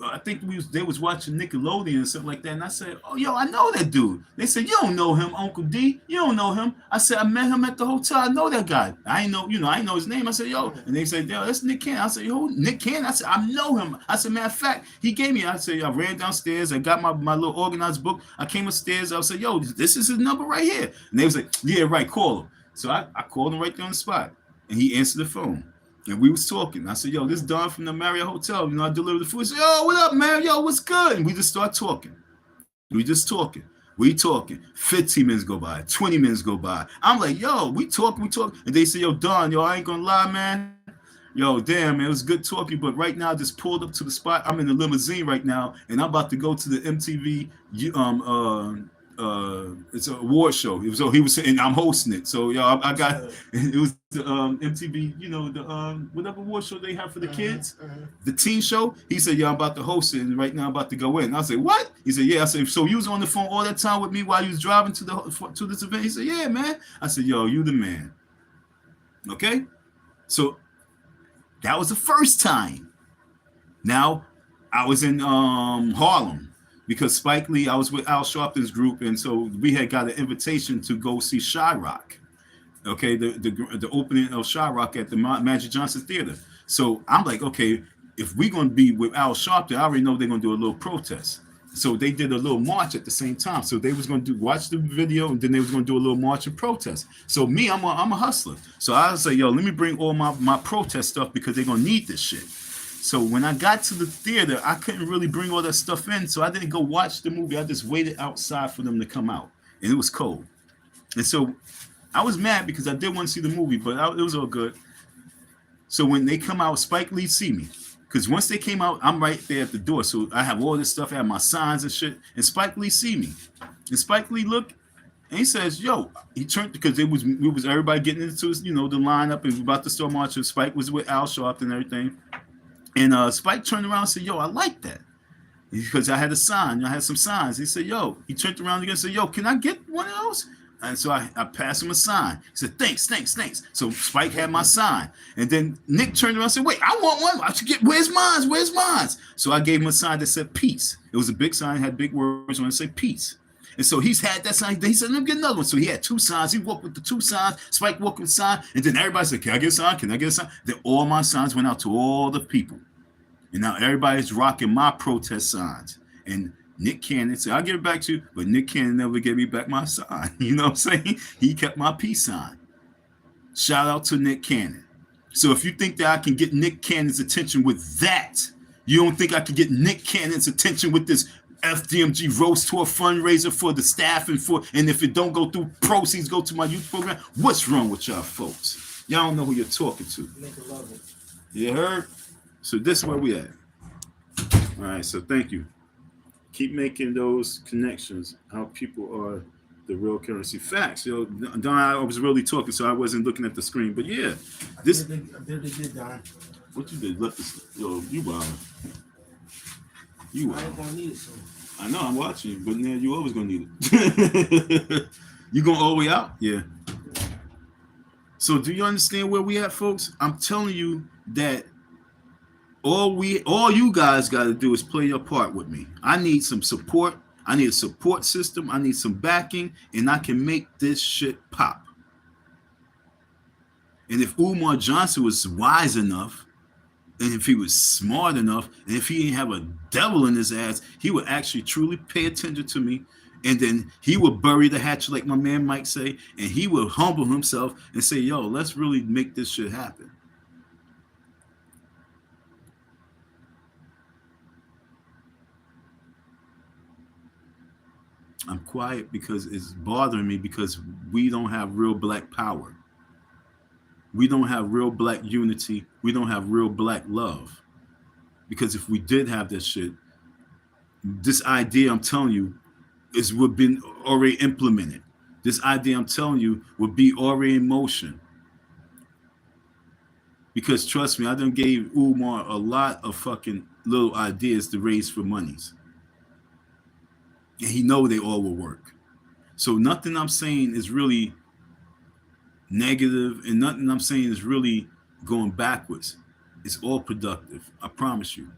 I think they was watching Nickelodeon and something like that, and I said, "Oh, yo, I know that dude." They said, "You don't know him, Uncle D. You don't know him." I said, "I met him at the hotel. I know that guy. I ain't know, I ain't know his name." I said, "Yo," and they said, "Yo, that's Nick Cannon." I said, "Yo, Nick Cannon?" I said, "I know him." I said, "Matter of fact, he gave me." I said, "I ran downstairs. I got my little organized book. I came upstairs. I said, "Yo, this is his number right here." And they was like, "Yeah, right. Call him." So I called him right there on the spot, and he answered the phone. And we was talking. I said, "Yo, this is Don from the Marriott Hotel. I deliver the food." He said, "Yo, what up, man? Yo, what's good?" And we just start talking. We talking. 15 minutes go by. 20 minutes go by. I'm like, "Yo, we talking. And they say, "Yo, Don, yo, I ain't gonna lie, man. Yo, damn, man, it was good talking. But right now, I just pulled up to the spot. I'm in the limousine right now, and I'm about to go to the MTV it's an award show. He was saying I'm hosting it. So I got it was the MTV, the whatever award show they have for the kids, the teen show. He said, "Yeah, I'm about to host it, and right now I'm about to go in." I said, "What?" He said, "Yeah." I said, "So you was on the phone all that time with me while you was driving to this event?" He said, "Yeah, man." I said, "Yo, you the man." Okay, so that was the first time. Now I was in Harlem. Because Spike Lee, I was with Al Sharpton's group, and so we had got an invitation to go see Chirac. Okay, the opening of Chirac at the Magic Johnson Theater. So I'm like, okay, if we're gonna be with Al Sharpton, I already know they're gonna do a little protest. So they did a little march at the same time. So they was gonna watch the video, and then they was gonna do a little march and protest. So me, I'm a hustler. So I was like, "Yo, let me bring all my protest stuff because they're gonna need this shit." So when I got to the theater, I couldn't really bring all that stuff in. So I didn't go watch the movie. I just waited outside for them to come out. And it was cold. And so I was mad because I did want to see the movie, but it was all good. So when they come out, Spike Lee see me. Because once they came out, I'm right there at the door. So I have all this stuff. I have my signs and shit. And Spike Lee see me. And Spike Lee look, and he says, "Yo," he turned because it was everybody getting into the lineup and about to start marching. Spike was with Al Sharpton and everything. And Spike turned around and said, "Yo, I like that." Because I had a sign. I had some signs. He said, "Yo," he turned around again and said, "Yo, can I get one of those?" And so I passed him a sign. He said, thanks. So Spike had my sign. And then Nick turned around and said, "Wait, I want one. I should get, where's mine? So I gave him a sign that said peace. It was a big sign, had big words on it, said peace. And so he's had that sign. He said, "Let me get another one." So he had two signs. He walked with the two signs. Spike walked with the sign. And then everybody said, "Can I get a sign? Can I get a sign?" Then all my signs went out to all the people. And now everybody's rocking my protest signs. And Nick Cannon said, "I'll give it back to you." But Nick Cannon never gave me back my sign. You know what I'm saying? He kept my peace sign. Shout out to Nick Cannon. So if you think that I can get Nick Cannon's attention with that, you don't think I can get Nick Cannon's attention with this FDMG Roast Tour fundraiser for the staff and if it don't go through, proceeds go to my youth program? What's wrong with y'all folks? Y'all don't know who you're talking to. You heard? So this is where we at. All right, so thank you. Keep making those connections. How people are the real currency. Facts. Don, I was really talking, so I wasn't looking at the screen. But yeah, this. I did it, Don. What you did? Let this. You wild. You wild. I ain't gonna need it soon. I know. I'm watching you, but now you always gonna need it. You going all the way out? Yeah. So do you understand where we at, folks? I'm telling you that. All you guys got to do is play your part with me. I need some support. I need a support system. I need some backing, and I can make this shit pop. And if Umar Johnson was wise enough, and if he was smart enough, and if he didn't have a devil in his ass, he would actually truly pay attention to me. And then he would bury the hatchet, like my man Mike say, and he would humble himself and say, "Yo, let's really make this shit happen." I'm quiet because it's bothering me because we don't have real black power. We don't have real black unity. We don't have real black love. Because if we did have this shit, this idea I'm telling you would have been already implemented. this idea I'm telling you would be already in motion. Because trust me, I done gave Umar a lot of fucking little ideas to raise for monies. And he know they all will work. So nothing I'm saying is really negative, and nothing I'm saying is really going backwards. It's all productive. I promise you.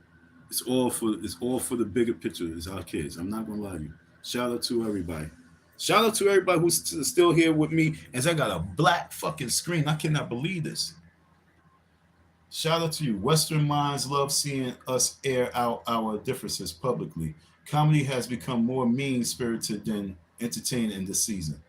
It's all for the bigger picture. It's our kids. I'm not gonna lie to you. Shout out to everybody. Shout out to everybody who's still here with me. As I got a black fucking screen. I cannot believe this. Shout out to you. Western minds love seeing us air out our differences publicly. Comedy has become more mean-spirited than entertaining this season.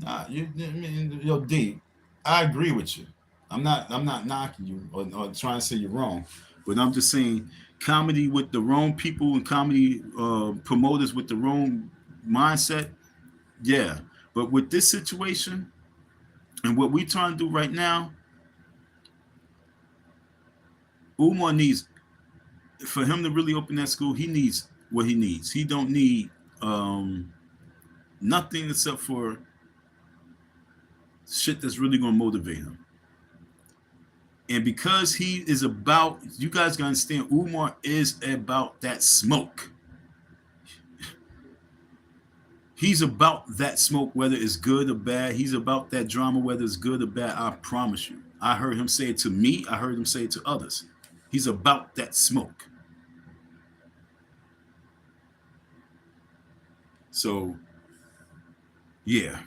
Nah, yo, D, I agree with you. I'm not knocking you or trying to say you're wrong, but I'm just saying comedy with the wrong people and comedy promoters with the wrong mindset, yeah. But with this situation and what we're trying to do right now, Umar needs, for him to really open that school, he needs what he needs. He don't need nothing except for shit that's really going to motivate him. And because he is about, you guys got to understand, Umar is about that smoke. He's about that smoke, whether it's good or bad. He's about that drama, whether it's good or bad. I promise you. I heard him say it to me. I heard him say it to others. He's about that smoke. So, yeah.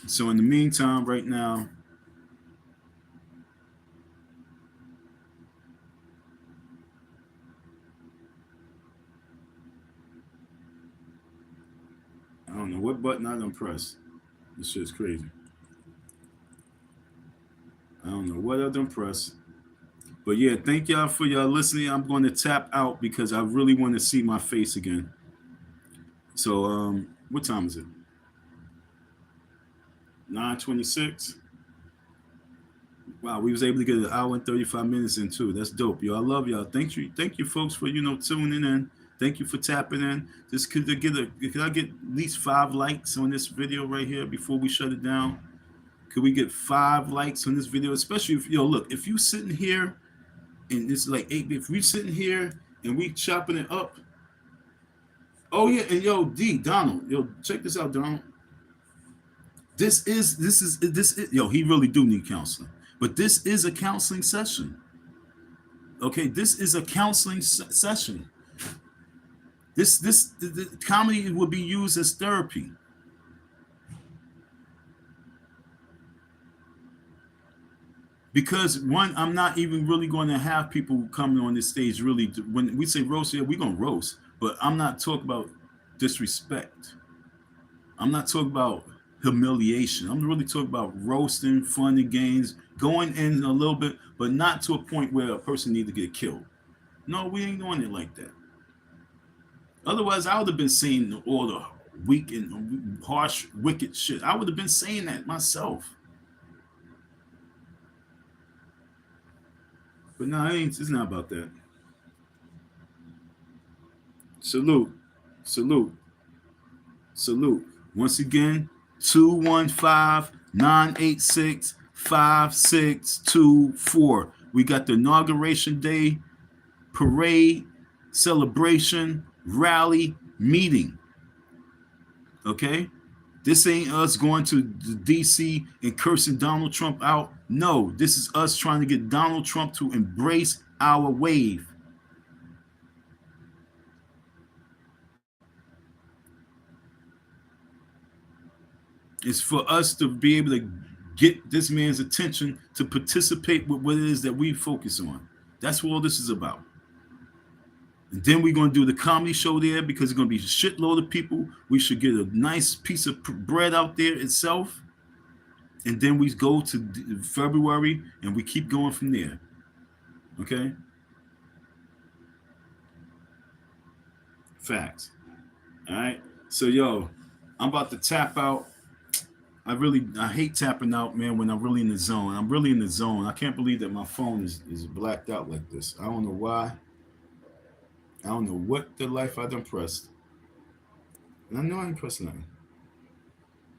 So in the meantime, right now, I don't know what button I done press. This shit's crazy. I don't know what I done press. But yeah, thank y'all for y'all listening. I'm going to tap out because I really want to see my face again. So, what time is it? 9:26. Wow, we was able to get an hour and 35 minutes in too. That's dope, yo. I love y'all. Thank you, folks, for tuning in. Thank you for tapping in. Just could I get at least 5 likes on this video right here before we shut it down? Could we get 5 likes on this video? Especially if look, if you sitting here and it's like 8, if we sitting here and we chopping it up. Oh yeah, and Donald, check this out, Donald. This is he really do need counseling. But this is a counseling session. Okay, this is a counseling session. The comedy will be used as therapy. Because one, I'm not even really going to have people coming on this stage really. When we say roast, yeah, we're going to roast. But I'm not talking about disrespect. I'm not talking about humiliation. I'm really talking about roasting, fun and games, going in a little bit, but not to a point where a person needs to get killed. No, we ain't doing it like that. Otherwise, I would have been saying all the weak and harsh, wicked shit. I would have been saying that myself. But no, it's not about that. Salute. Once again, 215-986-5624. We got the inauguration day, parade, celebration, rally, meeting. Okay? This ain't us going to the DC and cursing Donald Trump out. No, this is us trying to get Donald Trump to embrace our wave. It's for us to be able to get this man's attention to participate with what it is that we focus on. That's what all this is about. And then we're going to do the comedy show there because it's going to be a shitload of people. We should get a nice piece of bread out there itself. And then we go to February and we keep going from there. Okay? Facts. All right? So, I'm about to tap out. I hate tapping out, man, when I'm really in the zone. I'm really in the zone. I can't believe that my phone is blacked out like this. I don't know why. I don't know what the life I done pressed. And I know I ain't pressed nothing.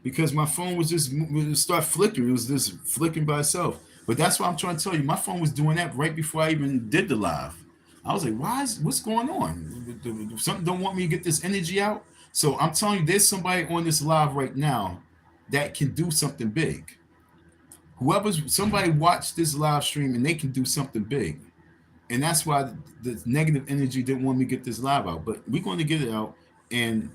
because my phone was just start flickering. It was just flicking by itself. But that's what I'm trying to tell you. My phone was doing that right before I even did the live. I was like, what's going on? Something don't want me to get this energy out. So I'm telling you, there's somebody on this live right now that can do something big. Somebody watched this live stream and they can do something big. And that's why the negative energy didn't want me to get this live out. But we're going to get it out. And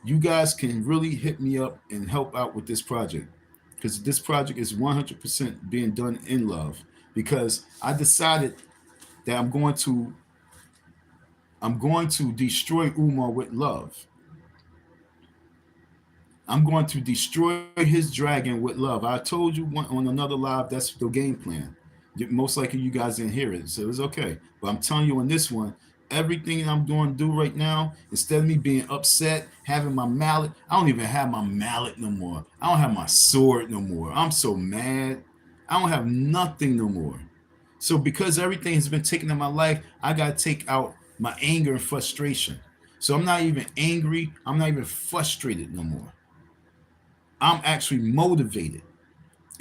you guys can really hit me up and help out with this project, because this project is 100% being done in love, because I decided that I'm going to destroy Umar with love. I'm going to destroy his dragon with love. I told you on another live, that's the game plan. Most likely you guys didn't hear it, so it's okay. But I'm telling you on this one, everything I'm going to do right now, instead of me being upset, having my mallet, I don't even have my mallet no more. I don't have my sword no more. I'm so mad. I don't have nothing no more. So because everything has been taken in my life, I got to take out my anger and frustration. So I'm not even angry. I'm not even frustrated no more. I'm actually motivated.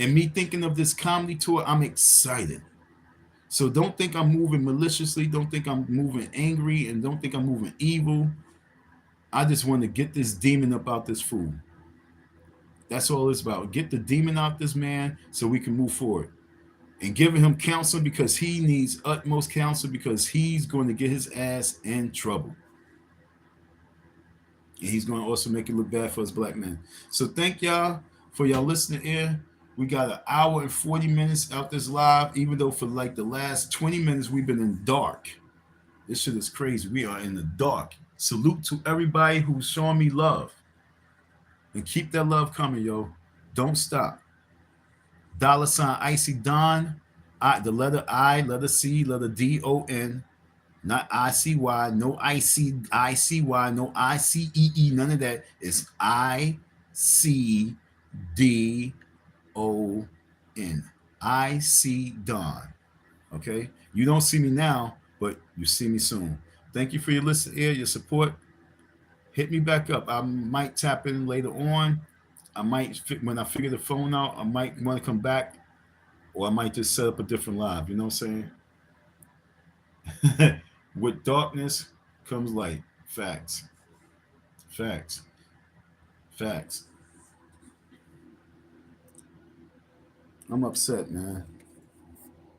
And me thinking of this comedy tour, I'm excited. So don't think I'm moving maliciously. Don't think I'm moving angry, and don't think I'm moving evil. I just want to get this demon up out this fool. That's all it's about. Get the demon out this man so we can move forward. And giving him counsel, because he needs utmost counsel, because he's going to get his ass in trouble. And he's going to also make it look bad for us black men. So thank y'all for y'all listening here. We got an hour and 40 minutes out this live, even though for like the last 20 minutes we've been in dark. This shit is crazy. We are in the dark. Salute to everybody who's showing me love. And keep that love coming, yo. Don't stop. $ Icy Don. The letter I, letter C, letter D-O-N. Not I-C-Y. No I-C-I-C-Y. No I-C-E-E. None of that. It's I-C-D-O-N. I-C Don. Okay? You don't see me now, but you see me soon. Thank you for your listen here, your support. Hit me back up. I might tap in later on. I might, when I figure the phone out, I might want to come back, or I might just set up a different live. You know what I'm saying? With darkness comes light. Facts. Facts. Facts. I'm upset, man.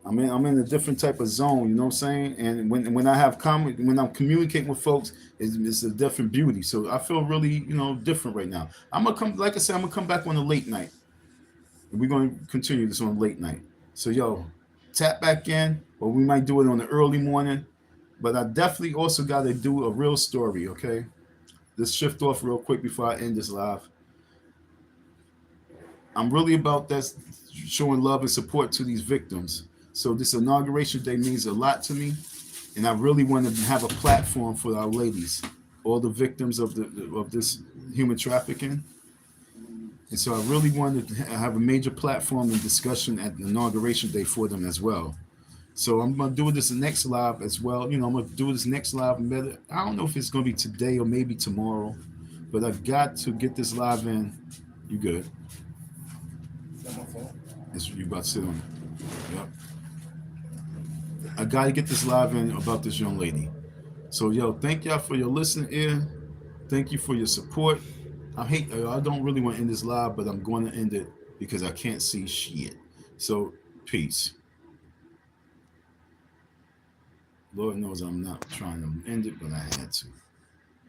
I'm in a different type of zone, you know what I'm saying? And when I have when I'm communicating with folks, it's a different beauty. So I feel really, different right now. I'm gonna come, like I said, I'm gonna come back on a late night. And we're gonna continue this on late night. So yo, tap back in, or we might do it on the early morning. But I definitely also gotta do a real story, okay? Let's shift off real quick before I end this live. I'm really about that, showing love and support to these victims. So this inauguration day means a lot to me, and I really want to have a platform for our ladies, all the victims of this human trafficking. And so I really wanted to have a major platform and discussion at the inauguration day for them as well. So I'm gonna do this next live as well. I'm gonna do this next live. I don't know if it's gonna be today or maybe tomorrow, but I've got to get this live in. You good? You about to sit on it. Yep. I gotta get this live in about this young lady. So yo, thank y'all for your listening ear. Thank you for your support. I don't really want to end this live, but I'm going to end it because I can't see shit. So peace. Lord knows I'm not trying to end it, but I had to.